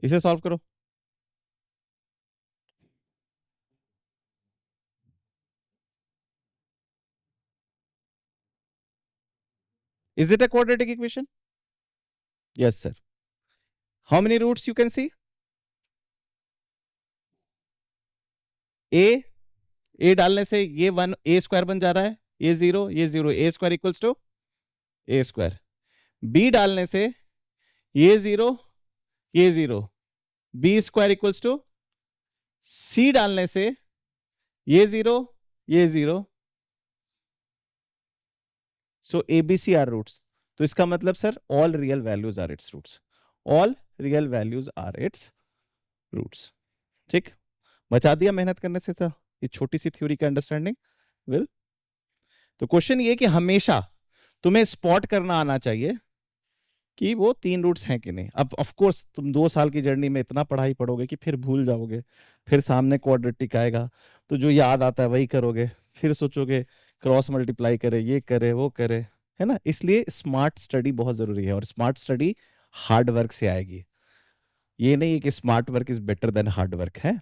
इसे सॉल्व करो। Is it a quadratic equation? Yes, sir. How many roots you can see? A डालने से ये 1 a स्क्वायर बन जा रहा है, ये 0, ये 0, a square equals to a square. b डालने से ये 0, ये 0, b square equals to, c डालने से ये 0, ये 0, so a b c are roots. तो इसका मतलब sir all real values are its roots, all real values are its roots. ठीक, बचा दिया मेहनत करने से था ये छोटी सी थ्योरी का अंडरस्टैंडिंग। विल, तो क्वेश्चन ये कि हमेशा तुम्हें स्पॉट करना आना चाहिए कि वो 3 रूट्स हैं कि नहीं। अब ऑफ कोर्स तुम 2 साल की जर्नी में इतना पढ़ाई पढ़ोगे कि फिर भूल जाओगे, फिर सामने क्वाड्रेटिक आएगा तो जो याद आता है वही करोगे, फिर सोचोगे क्रॉस मल्टीप्लाई करे, ये करे, वो करे, है ना। इसलिए स्मार्ट स्टडी बहुत जरूरी है, और स्मार्ट स्टडी हार्ड वर्क से आएगी। ये नहीं है कि smart work is better than hard work है,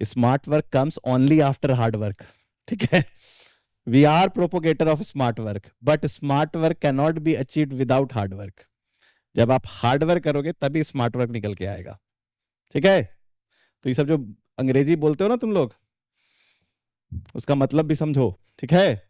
smart work comes only after hard work. ठीक है, we are propagator of smart work, but smart work can not be achieved without hard work. जब आप हार्ड वर्क करोगे तभी smart work निकल के आएगा। ठीक है, तो ये सब जो अंग्रेजी बोलते हो ना तुम लोग, उसका मतलब भी समझो। ठीक है,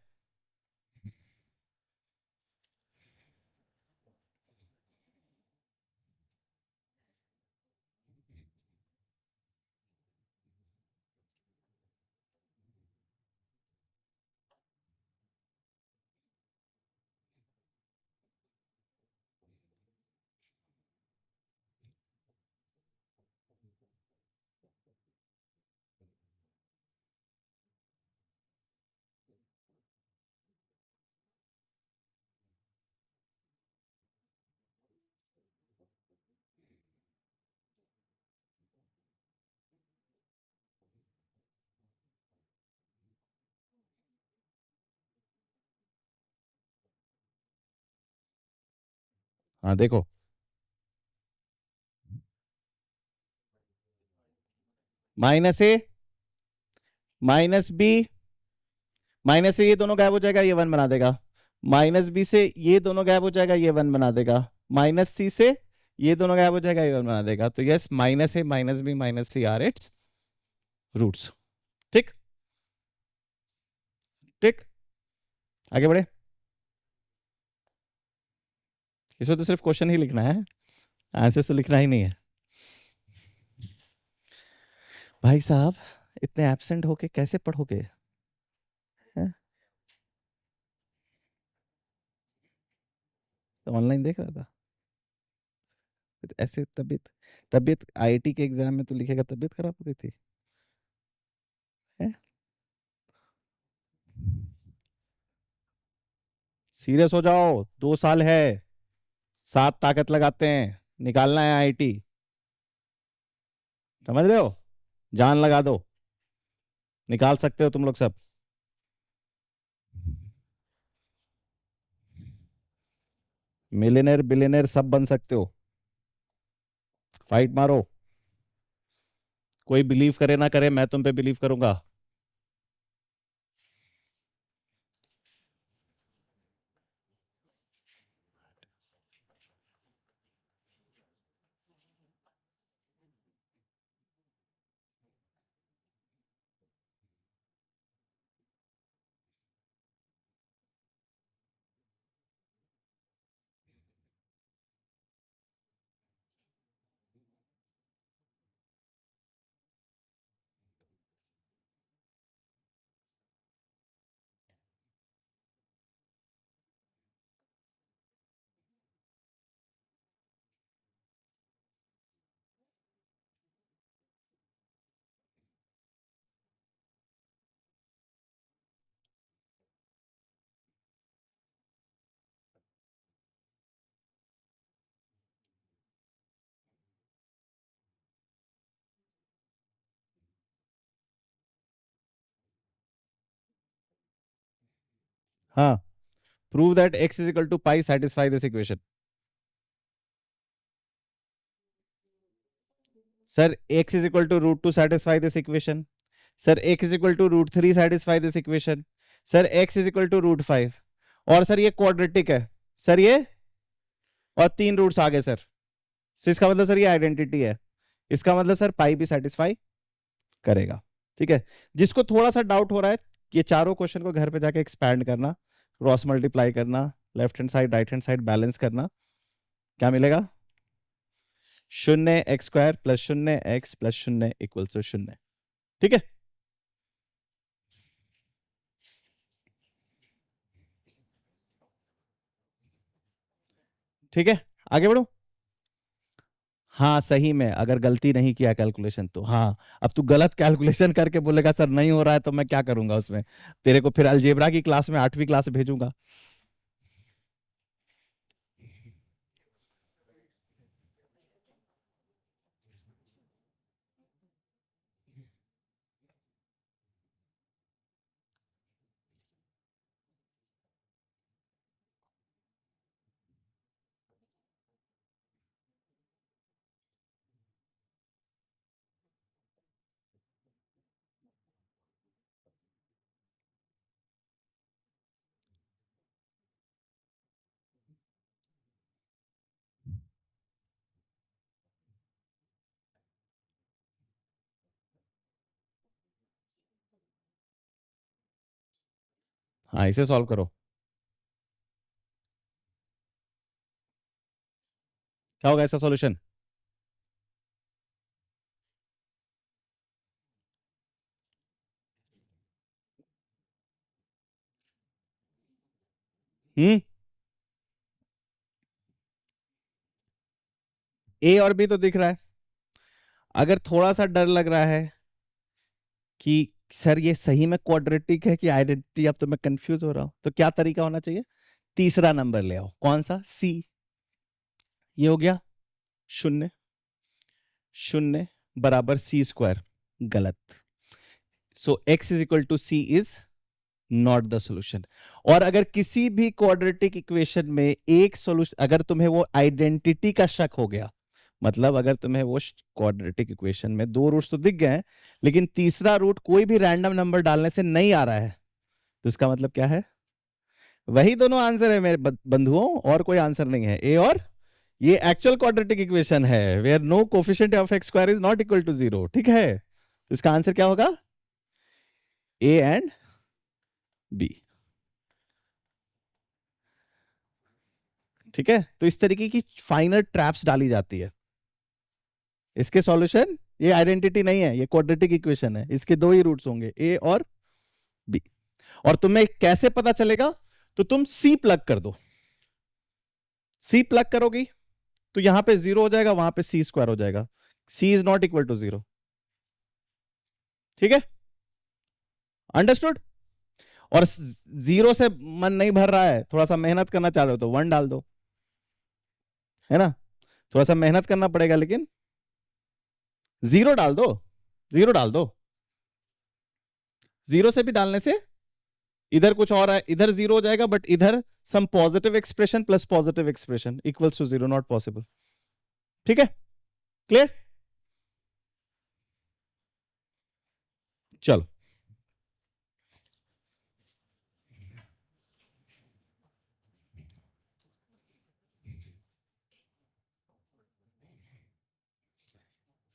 हाँ देखो, -a -b, माइनस से ये दोनों गायब हो जाएगा, ये 1 बना देगा। -b से ये दोनों गायब हो जाएगा, ये 1 बना देगा। -c से ये दोनों गायब हो जाएगा, ये 1 बना देगा। तो yes, -a -b -c are its roots. ठीक, ठीक, आगे बढ़े। इसमें तो सिर्फ क्वेश्चन ही लिखना है, आंसर तो लिखना ही नहीं है। भाई साहब, इतने एब्सेंट होके कैसे पढ़ोगे? हैं? तो ऑनलाइन देख रहा था। फिर ऐसे तबीयत, तबीयत आईआईटी के एग्जाम में तो लिखेगा तबीयत खराब हो गई थी। हैं? सीरियस हो जाओ, 2 साल है, 7 ताकत लगाते हैं, निकालना है आईआईटी। समझ रहे हो, जान लगा दो, निकाल सकते हो तुम लोग सब। मिलियनेयर बिलियनेयर सब बन सकते हो, फाइट मारो। कोई बिलीव करे ना करे, मैं तुम पे बिलीव करूंगा। हाँ, prove that x is equal to pi satisfy this equation. Sir x is equal to √2 satisfy this equation. Sir x is equal to √3 satisfy this equation. Sir x is equal to √5। और sir ये quadratic है sir, ये और 3 roots आ गए sir. इसका मतलब sir ये identity है, इसका मतलब सर पाई भी सेटिस्फाई करेगा। ठीक है, जिसको थोड़ा सा डाउट हो रहा है, ये चारों क्वेश्चन को घर पे जाके एक्सपैंड करना, क्रॉस मल्टीप्लाई करना, left hand side right hand side balance करना, क्या मिलेगा? 0 x² + 0 x + 0 = 0। ठीक है, ठीक है, आगे बढ़ो। हाँ सही में अगर गलती नहीं किया कैलकुलेशन तो हाँ। अब तू गलत कैलकुलेशन करके बोलेगा सर नहीं हो रहा है, तो मैं क्या करूंगा उसमें? तेरे को फिर अलजेब्रा की क्लास में 8वीं क्लास में भेजूंगा। हाँ इसे सॉल्व करो। क्या होगा इसका सॉल्यूशन? हम्म, ए और बी तो दिख रहा है। अगर थोड़ा सा डर लग रहा है कि सर ये सही में क्वाड्रेटिक है कि आइडेंटिटी, अब तो मैं कंफ्यूज हो रहा हूं, तो क्या तरीका होना चाहिए? तीसरा नंबर ले आओ। कौन सा? सी। ये हो गया शून्य, शून्य बराबर सी स्क्वायर। गलत। So X is equal to C is not the solution. और अगर किसी भी क्वाड्रेटिक इक्वेशन में एक सॉल्यूशन, अगर तुम्हें वो आइडेंटिटी का शक हो गया, मतलब अगर तुम्हें वो क्वाड्रेटिक इक्वेशन में दो रूट्स तो दिख गए हैं, लेकिन तीसरा रूट कोई भी रैंडम नंबर डालने से नहीं आ रहा है, तो इसका मतलब क्या है? वही दोनों आंसर है मेरे बंधुओं, और कोई आंसर नहीं है। ए और ये एक्चुअल क्वाड्रेटिक इक्वेशन है where no coefficient of X square is not equal to 0। ठीक है, तो इसका आंसर क्या होगा? A and B. ठीक है, तो इस तरीके की फाइनल ट्रैप्स डाली जाती है। इसके सॉल्यूशन, ये आइडेंटिटी नहीं है, ये क्वाड्रेटिक इक्वेशन है, इसके दो ही रूट्स होंगे, ए और बी। और तुम्हें कैसे पता चलेगा? तो तुम सी प्लग कर दो। सी प्लग करोगी तो यहां पे 0 हो जाएगा, वहां पे सी स्क्वायर हो जाएगा। सी इज नॉट इक्वल टू 0। ठीक है, अंडरस्टूड? और 0 से मन नहीं भर रहा है, थोड़ा सा मेहनत करना चाह रहे हो तो 1 डाल दो, है ना? थोड़ा सा मेहनत करना पड़ेगा, लेकिन 0 डाल दो, 0 डाल दो। 0 से भी डालने से इधर कुछ और है, इधर 0 हो जाएगा, बट इधर some positive expression plus positive expression equals to 0, not possible. ठीक है, क्लियर? चलो,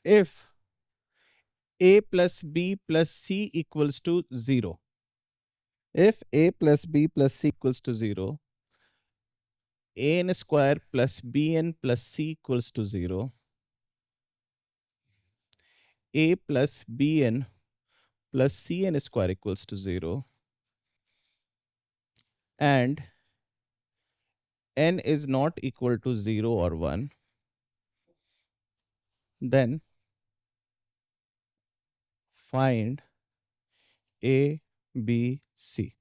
if a plus b plus c equals to 0, if a plus b plus c equals to 0, an square plus bn plus c equals to 0, a plus bn plus cn square equals to 0, and n is not equal to 0 or 1, then find a, b, c.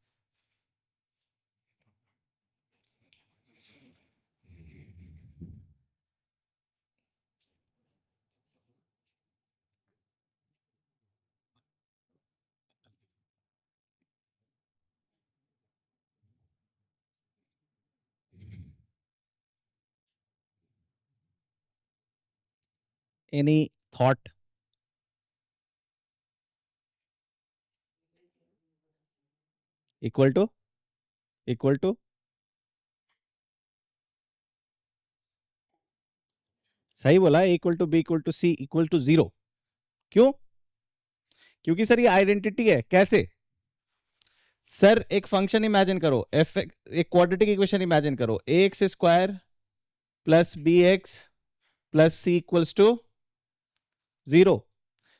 Any thought? Equal to, equal to, सही बोला, equal to B equal to C equal to 0। क्यों? क्योंकि sir ये identity है। कैसे? Sir एक function imagine करो, F, एक क्वाड्रेटिक इक्वेशन इमेजिन करो, A X square plus B X plus C equals to 0।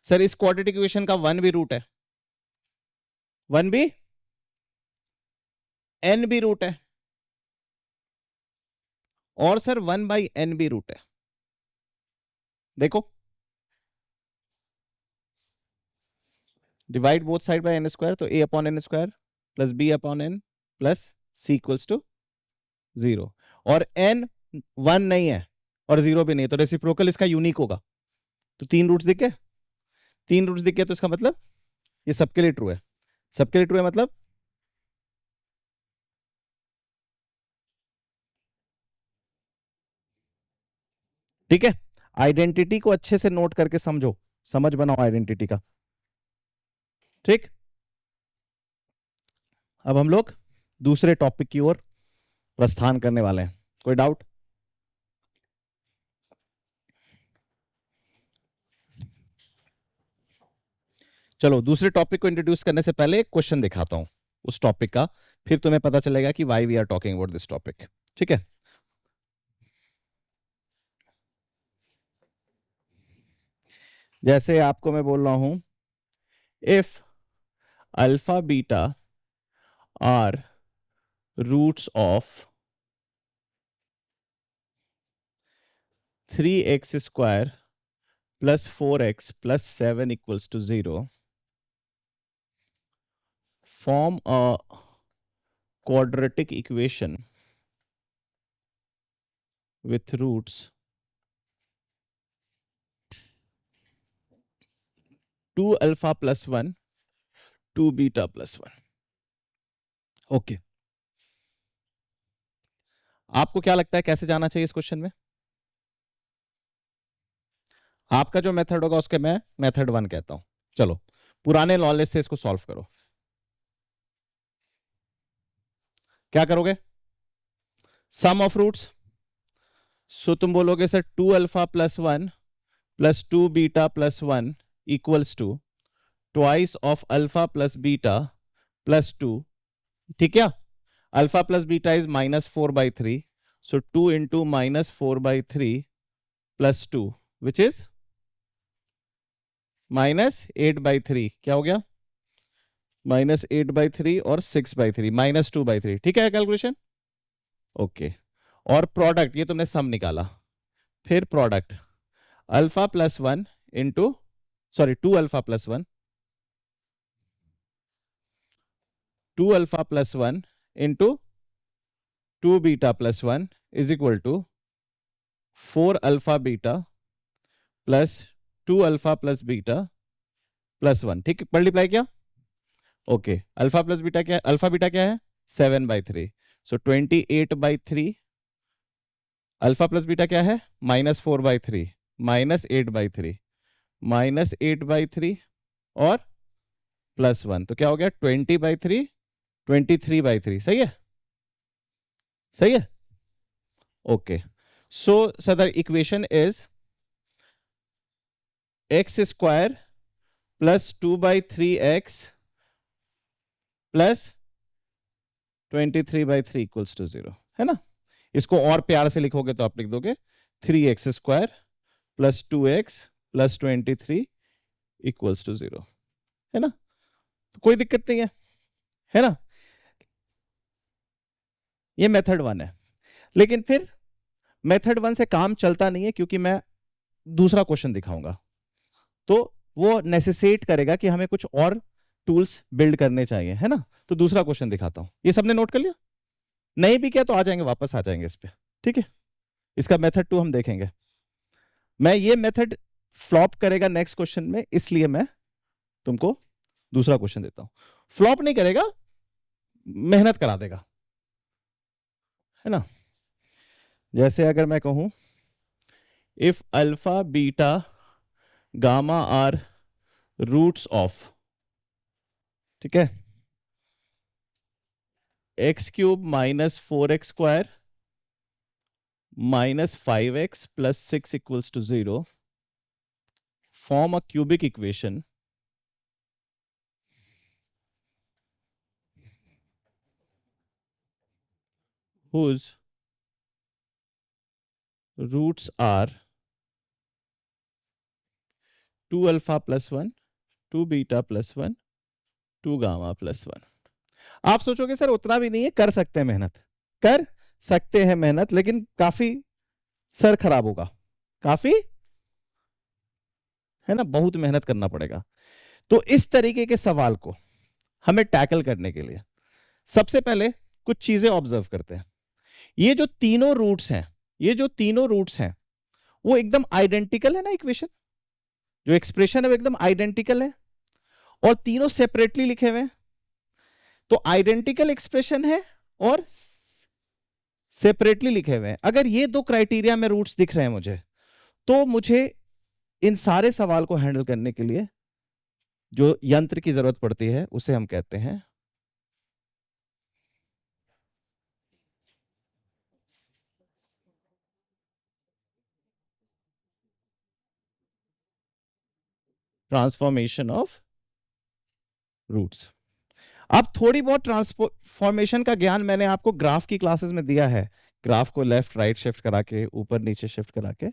Sir इस क्वाड्रेटिक इक्वेशन का 1 भी रूट है, 1 भी, n भी रूट है। और सर 1/n भी रूट है। देखो, divide both side by n square, तो a upon n square plus b upon n plus c equals to 0। और n 1 नहीं है और 0 भी नहीं है, तो रेसिप्रोकल इसका यूनिक होगा। तो 3 रूट्स दिख गए, 3 रूट्स दिख गए, तो इसका मतलब ये सबके लिए ट्रू है। सबके लिए ट्रू है मतलब ठीक है। आइडेंटिटी को अच्छे से नोट करके समझो, समझ बनाओ आइडेंटिटी का। ठीक, अब हम लोग दूसरे टॉपिक की ओर प्रस्थान करने वाले हैं। कोई डाउट? चलो, दूसरे टॉपिक को इंट्रोड्यूस करने से पहले एक क्वेश्चन दिखाता हूं उस टॉपिक का, फिर तुम्हें पता चलेगा कि why we are talking about this topic. ठीक है, जैसे आपको मैं बोल रहा हूं, if alpha beta are roots of 3x square plus 4x plus 7 equals to 0, form a quadratic equation with roots 2 alpha plus 1, 2 beta plus 1। Okay, आपको क्या लगता है कैसे जाना चाहिए इस क्वेश्चन में? आपका जो मेथड होगा उसके मैं मेथड 1 कहता हूं। चलो, पुराने नॉलेज से इसको सॉल्व करो। क्या करोगे? सम ऑफ रूट्स, सो तुम बोलोगे sir 2 alpha plus 1 plus 2 beta plus 1 equals to twice of alpha plus beta plus 2। ठीक है, alpha plus beta is -4/3, so 2 into -4/3 plus 2 which is -8/3। क्या हो गया? -8/3 और 6/3, -2/3। ठीक है कैलकुलेशन? ओके, और प्रोडक्ट, ये तुमने सम निकाला, फिर product alpha plus 1 into, sorry 2 alpha plus 1, 2 alpha plus 1 into 2 beta plus 1 is equal to 4 alpha beta plus 2 alpha plus beta plus 1। ठीक, मल्टीप्लाई किया। ओके, अल्फा प्लस बीटा क्या है? Alpha beta क्या है? 7/3, सो 28/3। अल्फा प्लस बीटा क्या है? -4/3, -8/3, -8/3 और +1, तो क्या हो गया? 20/3, 23/3। सही है? सही है? Okay, so sir the equation is x square plus 2/3x प्लस 23/3 इक्वल्स टू 0, है ना? इसको और प्यार से लिखोगे तो आप लिख दोगे 3x square plus 2x plus 23 equals to 0, है ना? तो कोई दिक्कत नहीं है ना? ये मेथड 1 है। लेकिन फिर मेथड 1 से काम चलता नहीं है, क्योंकि मैं दूसरा क्वेश्चन दिखाऊंगा, तो वो नेसेसिटेट करेगा कि हमें कुछ और टूल्स बिल्ड करने चाहिए, है ना? तो दूसरा क्वेश्चन दिखाता हूं। ये सबने नोट कर लिया? नहीं भी किया तो आ जाएंगे, वापस आ जाएंगे इस पे। ठीक है, इसका मेथड 2 हम देखेंगे। मैं ये मेथड फ्लॉप करेगा नेक्स्ट क्वेश्चन में, इसलिए मैं तुमको दूसरा क्वेश्चन देता हूं। फ्लॉप नहीं करेगा, मेहनत करा देगा, है ना? जैसे अगर मैं कहूं, if alpha beta gamma are roots of, ठीक है, x³ -4x square -5x plus 6 equals to 0, form a cubic equation whose roots are 2 alpha plus 1, 2 beta plus 1, 2 gamma plus 1। आप सोचोगे सर उतना भी नहीं है, कर सकते हैं, मेहनत कर सकते हैं मेहनत, लेकिन काफी सर खराब होगा, काफी, है ना, बहुत मेहनत करना पड़ेगा। तो इस तरीके के सवाल को हमें टैकल करने के लिए सबसे पहले कुछ चीजें ऑब्जर्व करते हैं। ये जो तीनों रूट्स हैं, ये जो तीनों रूट्स हैं वो एकदम आइडेंटिकल है ना, इक्वेशन जो एक्सप्रेशन है वो एकदम आइडेंटिकल है, और तीनों सेपरेटली लिखे हुए हैं। तो आइडेंटिकल एक्सप्रेशन है और सेपरेटली लिखे हुए हैं। अगर ये दो क्राइटेरिया में रूट्स दिख रहे हैं मुझे, तो मुझे इन सारे सवाल को हैंडल करने के लिए जो यंत्र की जरूरत पड़ती है उसे हम कहते हैं ट्रांसफॉर्मेशन ऑफ रूट्स। अब थोड़ी बहुत ट्रांसफॉर्मेशन का ज्ञान मैंने आपको ग्राफ की क्लासेस में दिया है, ग्राफ को लेफ्ट राइट शिफ्ट करा के, ऊपर नीचे शिफ्ट करा के,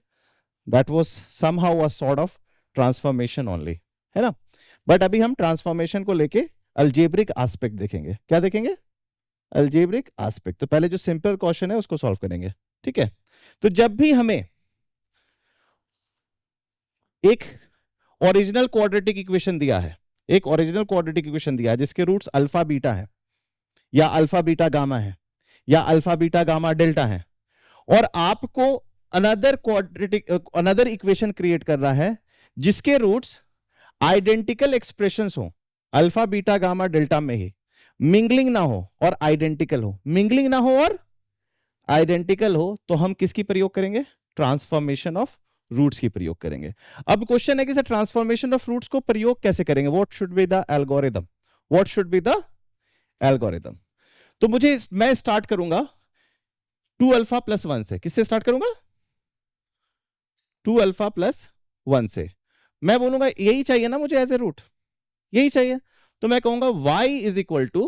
that was somehow a sort of transformation only, है ना। बट अभी हम ट्रांसफॉर्मेशन को लेके अलजेब्रिक एस्पेक्ट देखेंगे। क्या देखेंगे? Algebraic aspect. तो पहले जो सिंपल क्वेश्चन है उसको सॉल्व करेंगे, ठीक है। तो जब भी हमें एक ओरिजिनल क्वाड्रेटिक इक्वेशन दिया है, एक ओरिजिनल क्वाड्रेटिक इक्वेशन दिया है जिसके रूट्स अल्फा बीटा है, या अल्फा बीटा गामा है, या अल्फा बीटा गामा डेल्टा है, और आपको अनदर इक्वेशन क्रिएट कर रहा है जिसके रूट्स आइडेंटिकल एक्सप्रेशंस हो, अल्फा बीटा गामा डेल्टा में ही, मिंगलिंग ना हो और आइडेंटिकल हो, मिंगलिंग ना हो और आइडेंटिकल हो, तो हम किसकी प्रयोग करेंगे? ट्रांसफॉर्मेशन ऑफ रूट्स की प्रयोग करेंगे। अब क्वेश्चन है कि सर ट्रांसफॉर्मेशन ऑफ रूट्स को प्रयोग कैसे करेंगे? What should be the algorithm? What should be the algorithm? तो मैं स्टार्ट करूंगा 2 अल्फा प्लस 1 से। किससे स्टार्ट करूंगा? 2 अल्फा प्लस 1 से। मैं बोलूंगा यही चाहिए ना मुझे एज ए रूट, यही चाहिए, तो मैं कहूंगा y is equal to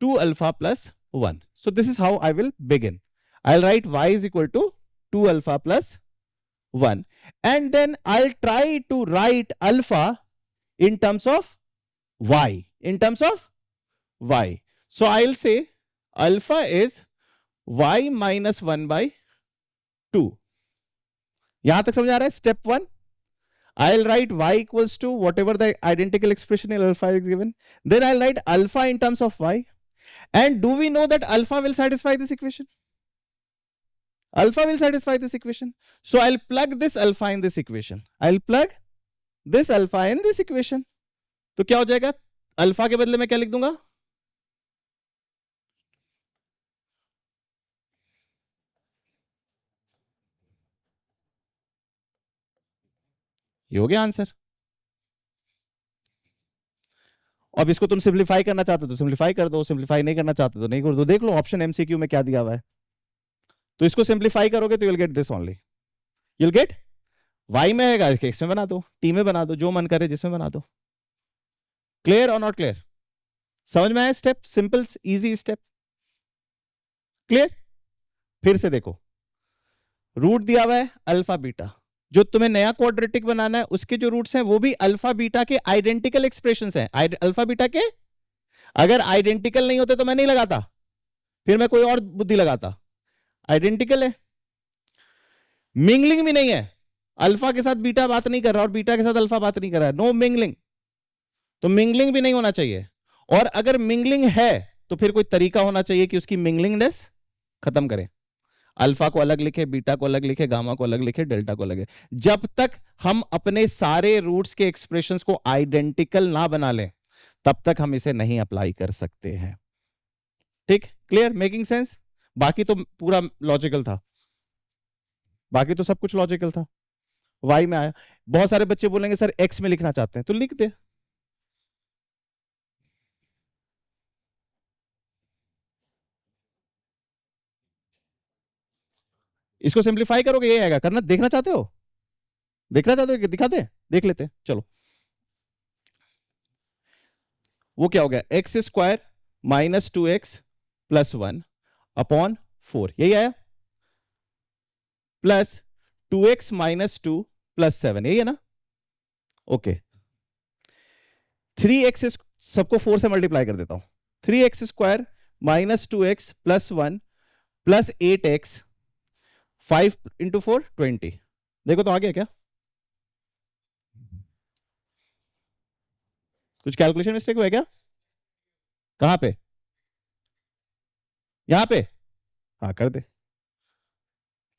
2 alpha plus 1. So this is how I will begin. I'll write y is equal to 2 alpha plus 1, and then I'll try to write alpha in terms of y, in terms of y. So I'll say alpha is y minus 1 by 2. यहां तक समझ आ रहा है? Step 1, I'll write y equals to whatever the identical expression in alpha is given. Then I'll write alpha in terms of y. And do we know that alpha will satisfy this equation? Alpha will satisfy this equation. So I'll plug this alpha in this equation. I'll plug this alpha in this equation. तो क्या हो जाएगा? Alpha के बदले में क्या लिख दूंगा? ये हो गया आंसर। अब इसको तुम सिंप्लीफाई करना चाहते हो तो सिंप्लीफाई कर दो, सिंप्लीफाई नहीं करना चाहते तो नहीं कर दो। देख लो ऑप्शन एमसीक्यू में क्या दिया हुआ है। तो इसको सिंप्लीफाई करोगे तो you'll get this only, you'll get y में आएगा, x में बना दो, t में बना दो, जो मन करे जिसमें बना दो। क्लियर और नॉट क्लियर? समझ में आया step? Simple easy step, clear? फिर से देखो, रूट दिया हुआ है अल्फा बीटा, जो तुम्हें नया क्वाड्रेटिक बनाना है उसके जो रूट्स हैं वो भी अल्फा बीटा के आइडेंटिकल एक्सप्रेशंस हैं। अल्फा बीटा के अगर आइडेंटिकल नहीं होते तो मैं नहीं लगाता, फिर मैं कोई और बुद्धि लगाता। आइडेंटिकल है, मिंगलिंग भी नहीं है, अल्फा के साथ बीटा बात नहीं कर रहा और बीटा के साथ अल्फा बात नहीं कर रहा है, नो मिंगलिंग। तो मिंगलिंग भी नहीं होना चाहिए, और अगर मिंगलिंग है तो फिर कोई तरीका होना चाहिए कि उसकी मिंगलिंगनेस खत्म करे। अल्फा को अलग लिखे, बीटा को अलग लिखे, गामा को अलग लिखे, डेल्टा को अलग। जब तक हम अपने सारे रूट्स के एक्सप्रेशंस को आइडेंटिकल ना बना लें तब तक हम इसे नहीं अप्लाई कर सकते हैं। ठीक, क्लियर, मेकिंग सेंस? बाकी तो पूरा लॉजिकल था, बाकी तो सब कुछ लॉजिकल था। वाई में आया, बहुत सारे बच्चे बोलेंगे सर एक्स में लिखना चाहते हैं, तो लिख दे। इसको सिंप्लीफाई करोगे ये आएगा। करना, देखना चाहते हो? देखना चाहते हो कि दिखाते? देख लेते हैं, चलो। वो क्या हो गया? X square minus 2x plus 1 upon 4, यही आया, प्लस 2x माइनस 2 प्लस 7, यही है ना? ओके, 3x सबको 4 से मल्टीप्लाई कर देता हूं। 3x square minus 2x plus 1 plus 8x 5 into 4 20। देखो तो आ गया क्या? कुछ कैलकुलेशन मिस्टेक हुआ क्या? कहां पे? यहां पे? हाँ कर दे।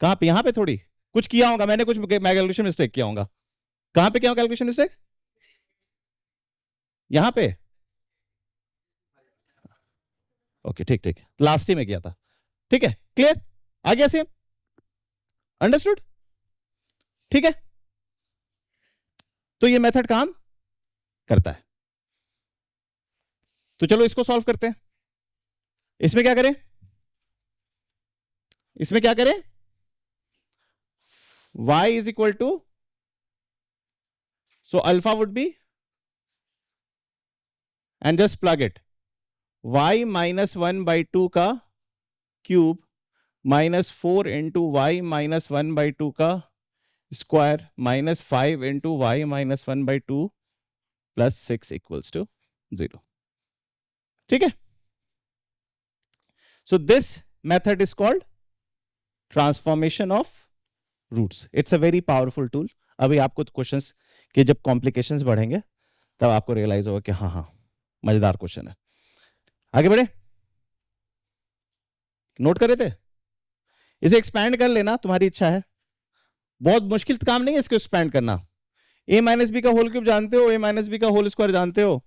कहां पे? यहां पे थोड़ी कुछ किया होगा मैंने, कुछ मैं कैलकुलेशन मिस्टेक किया होगा। कहां पे क्या कैलकुलेशन मिस्टेक? यहां पे? ओके ठीक ठीक, लास्ट ही में किया था। ठीक है, क्लियर? आ गया सेम? अंडरस्टूड? ठीक है, तो ये मेथड काम करता है। तो चलो इसको सॉल्व करते हैं। इसमें क्या करें? इसमें क्या करें? y is equal to, so alpha would be, and just plug it, y minus 1/2 का cube minus 4 into y minus 1/2 का square minus 5 into y minus 1/2 plus 6 equals to 0। ठीक है, so this method is called transformation of roots. It's a very powerful tool. अभी आपको questions के जब complications बढ़ेंगे तब आपको रियलाइज होगा कि हाँ हाँ मजेदार क्वेश्चन है। आगे बढ़े, नोट कर रहे थे? इसे एक्सपैंड कर लेना, तुम्हारी इच्छा है। बहुत मुश्किल काम नहीं है इसको एक्सपैंड करना। a माइनस बी का होल क्यूब जानते हो, a माइनस बी का होल स्क्वायर जानते हो,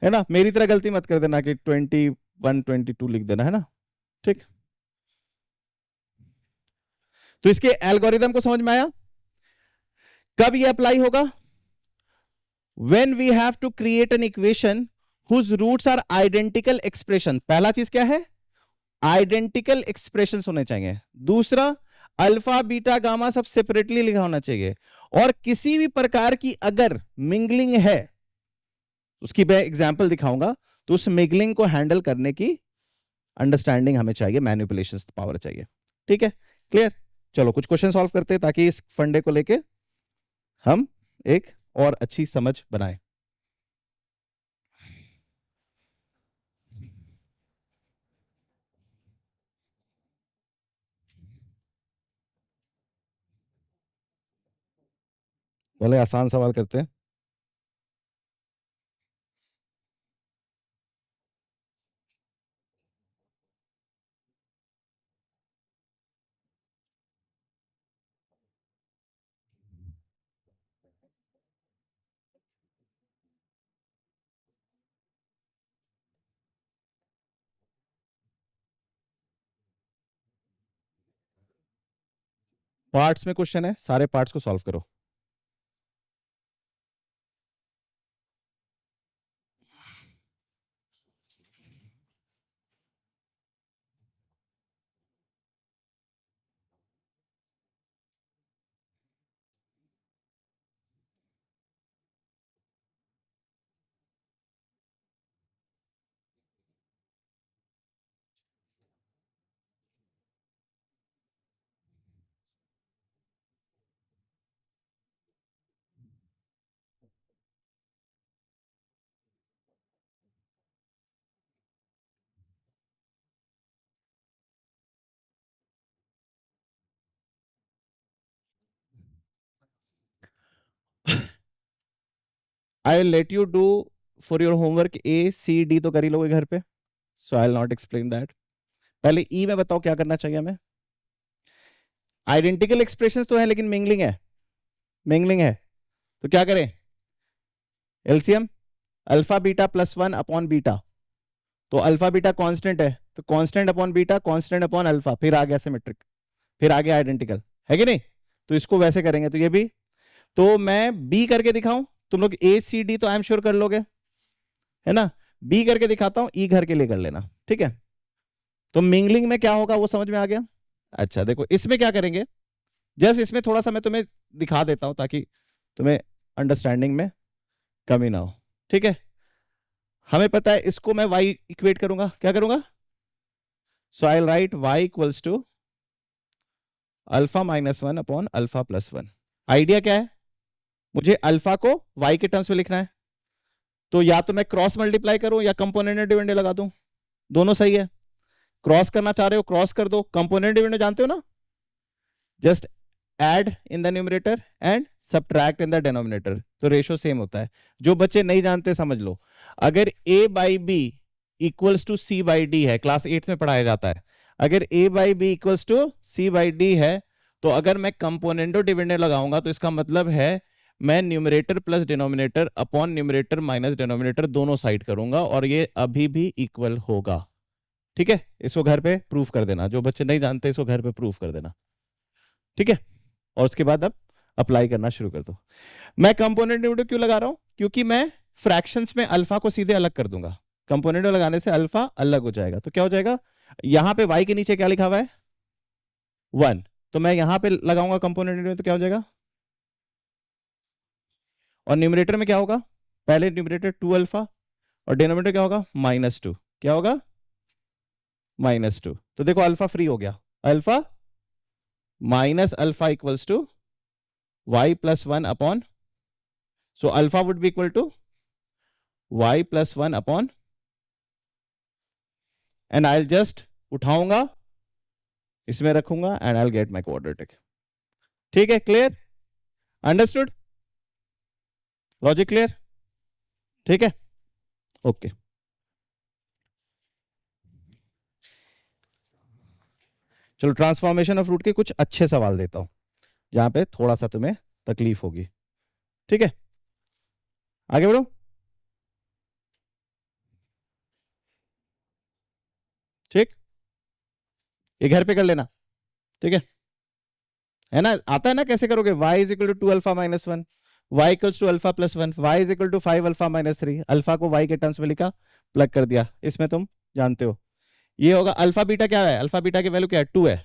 है ना? मेरी तरह गलती मत कर देना कि 21 22 लिख देना, है ना? ठीक, तो इसके एल्गोरिदम को समझ में आया? कब ये अप्लाई होगा? When we have to create an equation whose roots are identical expression. पहला चीज क्या है? आइडेंटिकल एक्सप्रेशन होने चाहिए। दूसरा, अल्फा बीटा गामा सब सेपरेटली लिखा होना चाहिए। और किसी भी प्रकार की अगर मिंगलिंग है, उसकी मैं एग्जांपल दिखाऊंगा, तो उस मिंगलिंग को हैंडल करने की अंडरस्टैंडिंग हमें चाहिए, मैनिपुलेशन पावर चाहिए। ठीक है, क्लियर? चलो कुछ क्वेश्चन सॉल्व करते हैं ताकि इस फंडे को लेके हम एक और अच्छी समझ बनाएं। पहले आसान सवाल करते हैं। पार्ट्स में क्वेश्चन है, सारे पार्ट्स को सॉल्व करो। I will let you do for your homework A C D तो कर ही लोगे घर पे, so I will not explain that. पहले ई में बताओ क्या करना चाहिए हमें। आइडेंटिकल एक्सप्रेशंस तो है लेकिन मिंगलिंग है, मिंगलिंग है, तो क्या करें? LCM, alpha beta plus 1 upon beta, तो अल्फा बीटा कांस्टेंट है, तो constant upon beta constant upon alpha, फिर आ गया सिमेट्रिक, फिर आ गया आइडेंटिकल, है कि नहीं? तो इसको वैसे करेंगे, तो ये भी, तो मैं बी करके दिखाऊं, तुम लोग A C D तो आई एम श्योर कर लोगे, है ना? बी करके दिखाता हूं, ई घर के लिए कर लेना, ठीक है? तो मिंगलिंग में क्या होगा वो समझ में आ गया? अच्छा देखो इसमें क्या करेंगे, जस्ट इसमें थोड़ा सा मैं तुम्हें दिखा देता हूं ताकि तुम्हें अंडरस्टैंडिंग में कमी ना हो। ठीक है, हमें पता है इसको मैं y इक्वेट करूंगा, क्या करूंगा? So I write y equals to alpha minus 1 upon alpha plus 1। Idea क्या है? मुझे अल्फा को y के टर्म्स में लिखना है, तो या तो मैं क्रॉस मल्टीप्लाई करूं या कंपोनेंट डिविडेंड लगा दूं, दोनों सही है। क्रॉस करना चाह रहे हो क्रॉस कर दो, कंपोनेंट डिविडेंड जानते हो ना, just add in the numerator and subtract in the denominator, तो रेशियो सेम होता है। जो बच्चे नहीं जानते समझ लो, अगर a by b equals to c by d है, क्लास 8 में पढ़ाया जाता है, अगर a by b equals to c by d है, तो अगर मैं कंपोनेंटो डिविडेंड लगाऊंगा तो इसका मतलब है मैं numerator plus denominator upon numerator minus denominator दोनों साइड करूंगा और ये अभी भी इक्वल होगा। ठीक है, इसको घर पे प्रूफ कर देना, जो बच्चे नहीं जानते इसको घर पे प्रूफ कर देना। ठीक है, और उसके बाद अब अप्लाई करना शुरू कर दो। मैं कंपोनेंट डिविडेंड क्यों लगा रहा हूं, क्योंकि मैं फ्रैक्शंस में अल्फा को सीधे अलग कर दूंगा, कंपोनेंट लगाने से अल्फा अलग हो जाएगा, तो क्या हो जाएगा, यहां पे y के नीचे क्या लिखा हुआ है 1, तो मैं यहां पे लगाऊंगा कंपोनेंट डिविडेंड, तो क्या हो जाएगा, और न्यूमरेटर में क्या होगा, पहले न्यूमरेटर 2 अल्फा और डिनोमिनेटर क्या होगा -2, क्या होगा -2, तो देखो अल्फा फ्री हो गया, alpha minus alpha equals to y plus 1 upon, so alpha would be equal to y plus 1 upon, and I just उठाऊंगा इसमें रखूंगा and I get my quadratic. ठीक है, क्लियर, अंडरस्टूड, लॉजिक क्लियर, ठीक है, okay. चलो ट्रांसफॉर्मेशन ऑफ रूट के कुछ अच्छे सवाल देता हूं जहां पे थोड़ा सा तुम्हें तकलीफ होगी। ठीक है, आगे बढ़ो। ठीक, ये घर पे कर लेना, ठीक है ना, आता है ना, कैसे करोगे, y is equal to 2 alpha minus 1, y equals to alpha plus 1, y is equal to 5 alpha minus 3, alpha को y के टर्म्स में लिखा, प्लग कर दिया, इसमें तुम जानते हो ये होगा, अल्फा बीटा क्या है, अल्फा बीटा की वैल्यू क्या है 2 है,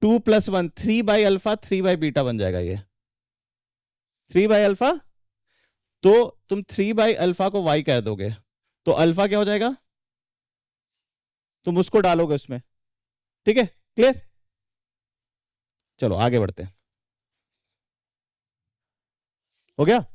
2 plus 1 3 by alpha 3 by beta बन जाएगा ये 3 बाई अल्फा, तो तुम 3 बाई अल्फा को y कह दोगे, तो अल्फा क्या हो जाएगा, तुम उसको डालोगे उसमें। ठीक है, क्लियर, चलो आगे बढ़ते हैं, हो गया।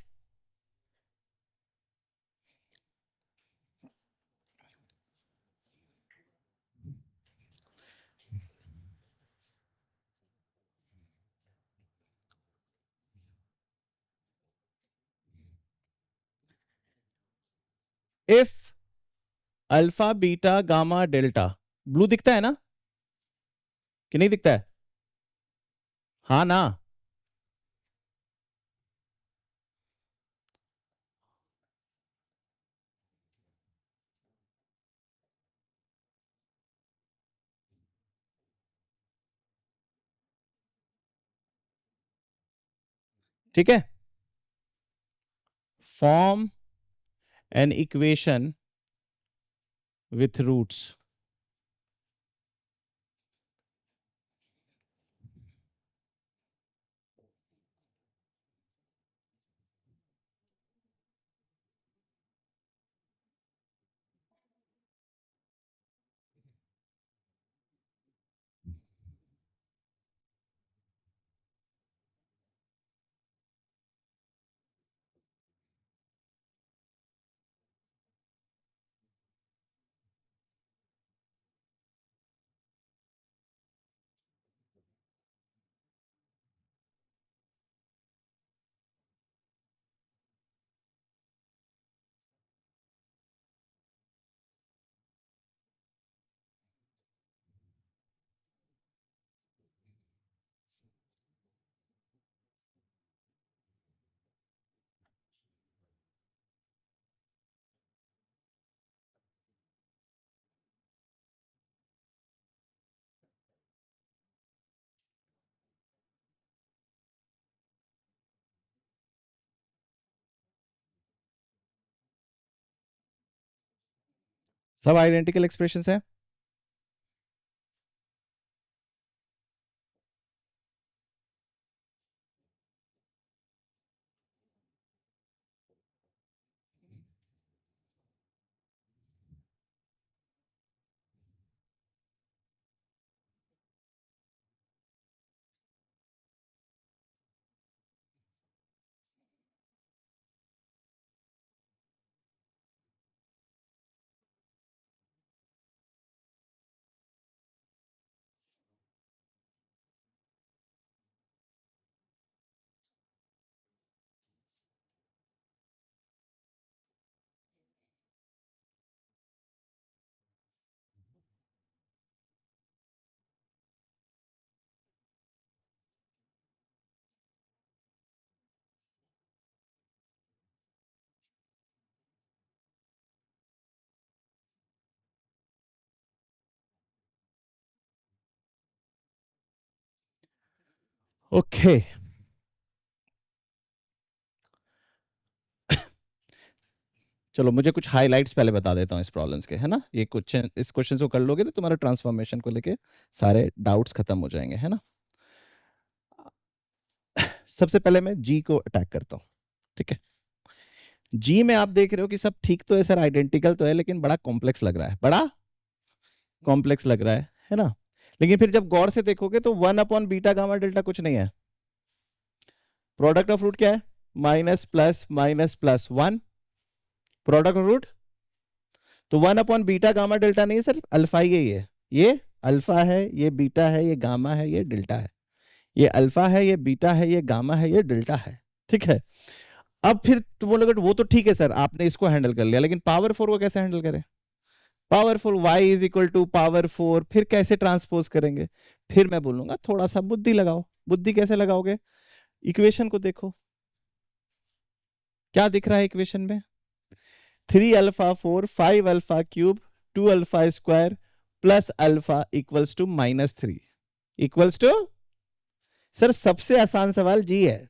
If alpha beta gamma delta, blue दिखता है ना कि नहीं दिखता है, हाँ ना, ठीक है, form an equation with roots, सब आइडेंटिकल एक्सप्रेशंस हैं। ओके चलो मुझे कुछ हाइलाइट्स पहले बता देता हूँ इस प्रॉब्लम्स के, है ना। ये क्वेश्चन, इस क्वेश्चन को कर लोगे तो तुम्हारा ट्रांसफॉर्मेशन को लेके सारे डाउट्स खत्म हो जाएंगे, है ना। सबसे पहले मैं जी को अटैक करता हूँ, ठीक है। जी में आप देख रहे हो कि सब ठीक तो है सर, आइडेंटिकल तो है, लेकिन बड़ा कॉम्प्लेक्स लग रहा है, बड़ा कॉम्प्लेक्स लग रहा है ना। लेकिन फिर जब गौर से देखोगे तो 1/β γ δ कुछ नहीं है। प्रोडक्ट ऑफ रूट क्या है? -+-++1 प्रोडक्ट ऑफ रूट। तो 1/β γ δ नहीं सर, अल्फा ही है, ये अल्फा है, ये बीटा है, ये गामा है, ये डेल्टा है। ये अल्फा है, ये बीटा है, ये गामा है, ये डेल्टा है, ठीक है। अब फिर तुम बोलोगे वो तो ठीक है सर, आपने इसको हैंडल कर लिया, लेकिन पावर 4 को कैसे हैंडल करें? Power 4 y is equal to power 4, फिर कैसे ट्रांसपोज करेंगे? फिर मैं बोलूंगा थोड़ा सा बुद्धि लगाओ। बुद्धि कैसे लगाओगे? इक्वेशन को देखो, क्या दिख रहा है इक्वेशन में? 3α4 5α³ 2α² plus alpha equals to -3 equals to. Sir सबसे आसान सवाल जी है,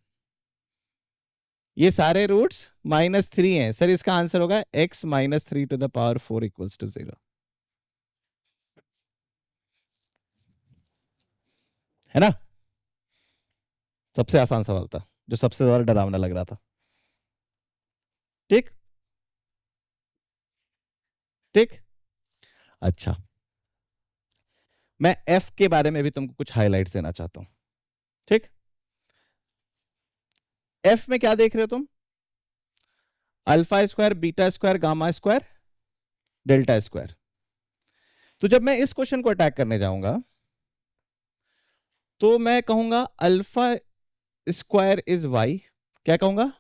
ये सारे रूट्स -3 हैं सर, इसका आंसर होगा x -3⁴ इक्वल्स टू 0, है ना। सबसे आसान सवाल था, जो सबसे ज्यादा डरावना लग रहा था, ठीक ठीक। अच्छा, मैं f के बारे में भी तुमको कुछ हाइलाइट्स देना चाहता हूं, ठीक। f में क्या देख रहे हो तुम? α², β², γ², δ²। तो जब मैं इस क्वेश्चन को अटैक करने जाऊंगा तो मैं कहूंगा α² इज y। क्या कहूंगा?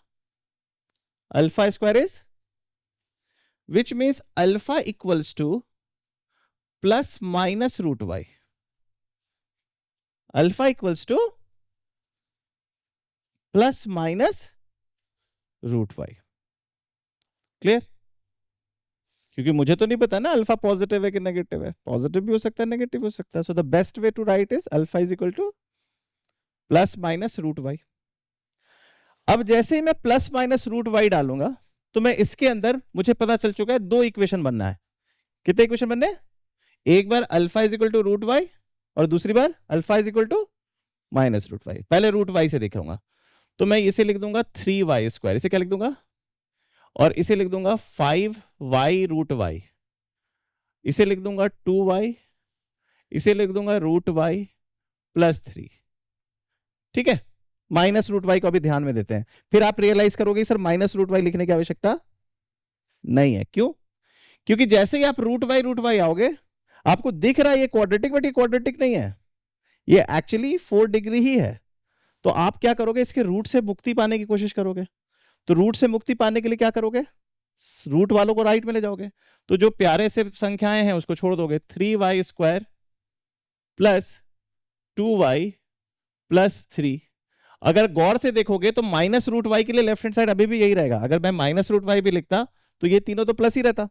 α² is, which means alpha equals to +-√y। Alpha equals to +-√y। Clear? क्योंकि मुझे तो नहीं पता ना अल्फा पॉजिटिव है कि नेगेटिव है, पॉजिटिव भी हो सकता है, नेगेटिव हो सकता है। So the best way to write is alpha is equal to +-√y। अब जैसे ही मैं +-√y डालूंगा तो मैं इसके अंदर, मुझे पता चल चुका है दो इक्वेशन बनना है। कितने इक्वेशन बनने? एक बार alpha is equal to √y और दूसरी बार alpha is equal to -√y। पहले √y से देखूंगा तो मैं इसे लिख दूंगा 3y², इसे क्या लिख दूंगा? और इसे लिख दूंगा 5y√y, इसे लिख दूंगा 2y, इसे लिख दूंगा √y +3, ठीक है। -√y को अभी ध्यान में देते हैं, फिर आप रियलाइज करोगे सर -√y लिखने की आवश्यकता नहीं है। क्यों? क्योंकि जैसे ही आप √y आओगे आपको दिख रहा है ये क्वाड्रेटिक, बट ये क्वाड्रेटिक नहीं है, ये एक्चुअली 4 डिग्री ही है। तो आप क्या करोगे? इसके रूट से मुक्ति पाने की कोशिश करोगे। तो रूट से मुक्ति पाने के लिए क्या करोगे? रूट वालों को राइट में ले जाओगे, तो जो प्यारे से संख्याएं हैं उसको छोड़ दोगे। 3y² plus 2y plus 3। अगर गौर से देखोगे तो -√y के लिए लेफ्ट हैंड साइड अभी भी यही रहेगा। अगर मैं -√y भी लिखता तो ये तीनों तो प्लस ही रहता,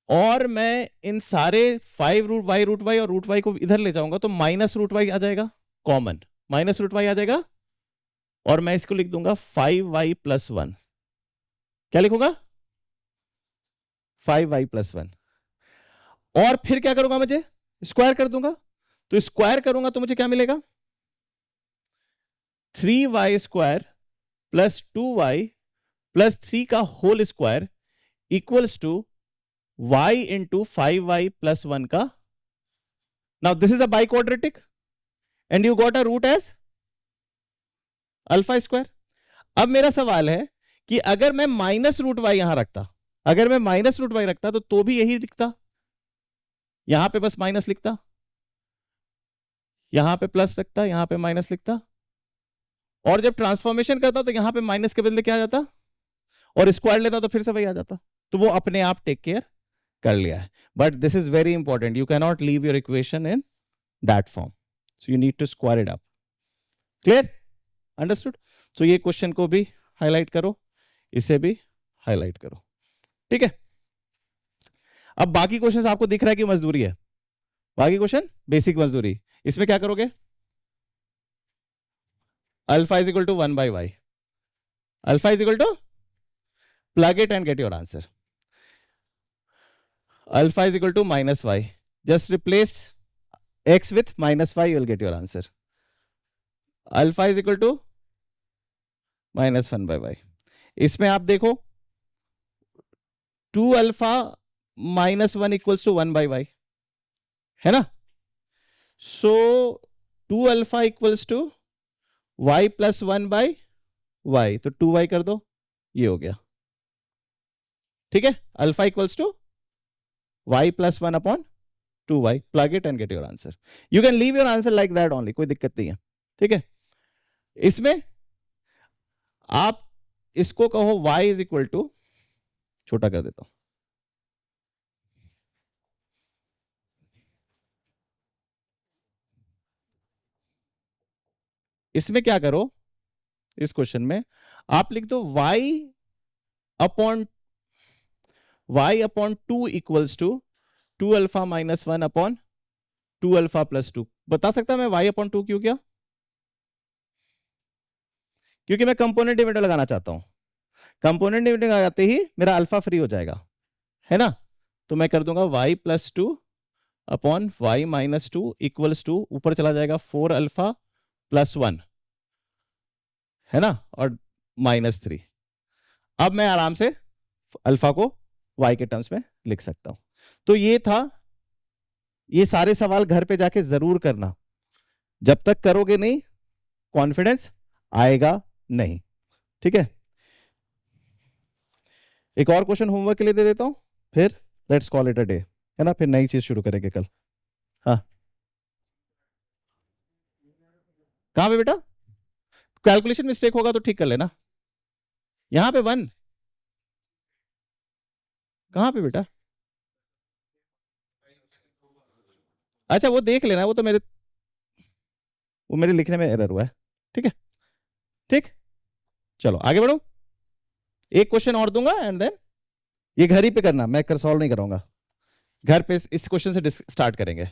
और मैं इन सारे 5√y और √y को इधर ले जाऊंगा तो -√y आ जाएगा, कॉमन -√y आ जाएगा, और मैं इसको लिख दूंगा 5y + 1। क्या लिखूंगा? 5y + 1। और फिर क्या करूंगा? मुझे स्क्वायर कर दूंगा, तो स्क्वायर करूंगा तो मुझे क्या मिलेगा? 3y² + 2y + 3 का whole square equals to y into 5y + 1 का। Now this is a biquadratic and you got a root as α²। अब मेरा सवाल है कि अगर मैं -√y यहां रखता, अगर मैं -√y रखता तो भी यही दिखता, यहां पे बस माइनस लिखता, यहां पे प्लस रखता, यहां पे माइनस लिखता, और जब ट्रांसफॉर्मेशन करता तो यहां पे माइनस के बदले क्या आ जाता, और स्क्वायर लेता तो फिर से वही आ जाता। तो वो अपने आप टेक केयर कर लिया है। But this is very important, you can not leave your equation in that form, so you need to square it up. Clear? Understood? So ये क्वेश्चन को भी हाईलाइट करो, इसे भी हाईलाइट करो, ठीक है। अब बाकी क्वेश्चन आपको दिख रहा है कि मजदूरी है, बाकी क्वेश्चन बेसिक मजदूरी, इसमें क्या करोगे? Alpha is equal to 1 by y. Alpha is equal to, plug it and get your answer. Alpha is equal to minus y. Just replace x with minus y, you will get your answer. Alpha is equal to minus 1 by y. इसमें आप देखो 2 alpha minus 1 equals to 1 by y है ना. So 2 alpha equals to y plus 1 by y, तो 2y कर दो, ये हो गया. ठीक है, alpha equals to y plus 1 upon 2y. Plug it and get your answer. You can leave your answer like that only, कोई दिक्कत नहीं है. ठीक है, इसमें आप इसको कहो y इज इक्वल टू, छोटा कर देता हूं, इसमें क्या करो, इस क्वेश्चन में आप लिख दो y upon 2 equals to 2 alpha minus 1 upon 2 alpha plus 2. बता सकता मैं y अपॉन 2 क्यों किया? क्योंकि मैं कंपोनेंट डिविडेंड लगाना चाहता हूं. कंपोनेंट डिविडेंड लगाते ही मेरा अल्फा फ्री हो जाएगा, है ना. तो मैं कर दूंगा y plus 2 upon y minus 2 equals to, ऊपर चला जाएगा 4 अल्फा प्लस 1, है ना, और माइनस 3. अब मैं आराम से अल्फा को y के टर्म्स में लिख सकता हूं. तो ये था. ये सारे सवाल घर पे जाके जरूर करना. जब तक करोगे नहीं कॉन्फिडेंस आएगा नहीं. ठीक है, एक और क्वेश्चन होमवर्क के लिए दे देता हूं, फिर let's call it a day, है ना. फिर नई चीज शुरू करेंगे कल. हाँ, कहां पे बेटा? कैलकुलेशन मिस्टेक होगा तो ठीक कर लेना. यहां पे 1 कहां पे बेटा? अच्छा, वो देख लेना, वो मेरे लिखने में एरर हुआ है. ठीक है, ठीक, चलो आगे बढ़ो. एक क्वेश्चन और दूंगा एंड देन ये घर ही पे करना, मैं कर सॉल्व नहीं कराऊंगा. घर पे इस क्वेश्चन से स्टार्ट करेंगे.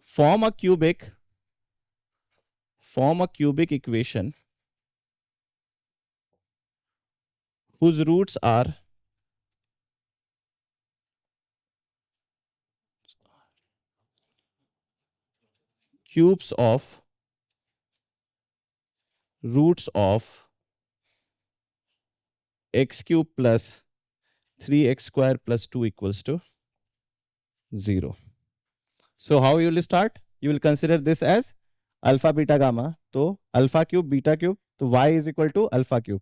Form a cubic equation whose roots are cubes of roots of x cube plus 3x square plus 2 equals to 0. So how you will start? You will consider this as alpha beta gamma. तो alpha cube beta cube, तो y is equal to alpha cube,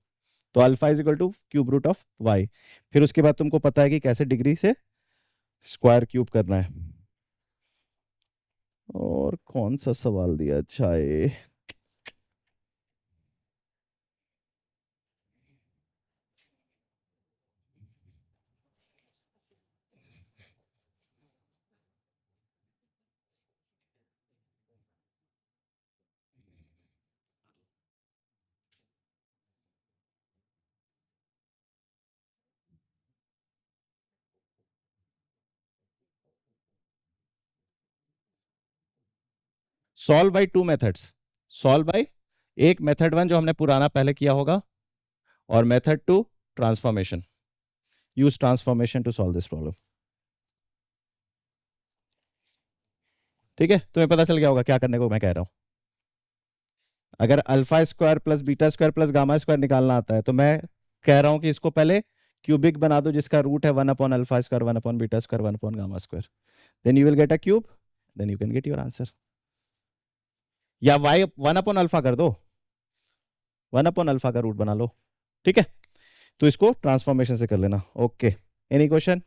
तो alpha is equal to cube root of y. फिर उसके बाद तुमको पता है कि कैसे डिग्री से स्क्वायर क्यूब करना है. और कौन सा सवाल दिया अच्छा है? Solve by 2 methods. Solve by एक मेथड 1 जो हमने पुराना पहले किया होगा, और method 2 transformation. Use transformation to solve this problem. ठीक है, तुम्हें पता चल गया होगा क्या करने को मैं कह रहा हूं. अगर alpha square plus beta square plus gamma square निकालना आता है, तो मैं कह रहा हूं कि इसको पहले क्यूबिक बना दो, जिसका रूट है 1 upon alpha square 1 upon beta square 1 upon gamma square. Then you will get a cube, then you can get your answer. या y 1 अपॉन अल्फा कर दो, 1 अपॉन अल्फा का रूट बना लो. ठीक है, तो इसको ट्रांसफॉर्मेशन से कर लेना. Okay, any question?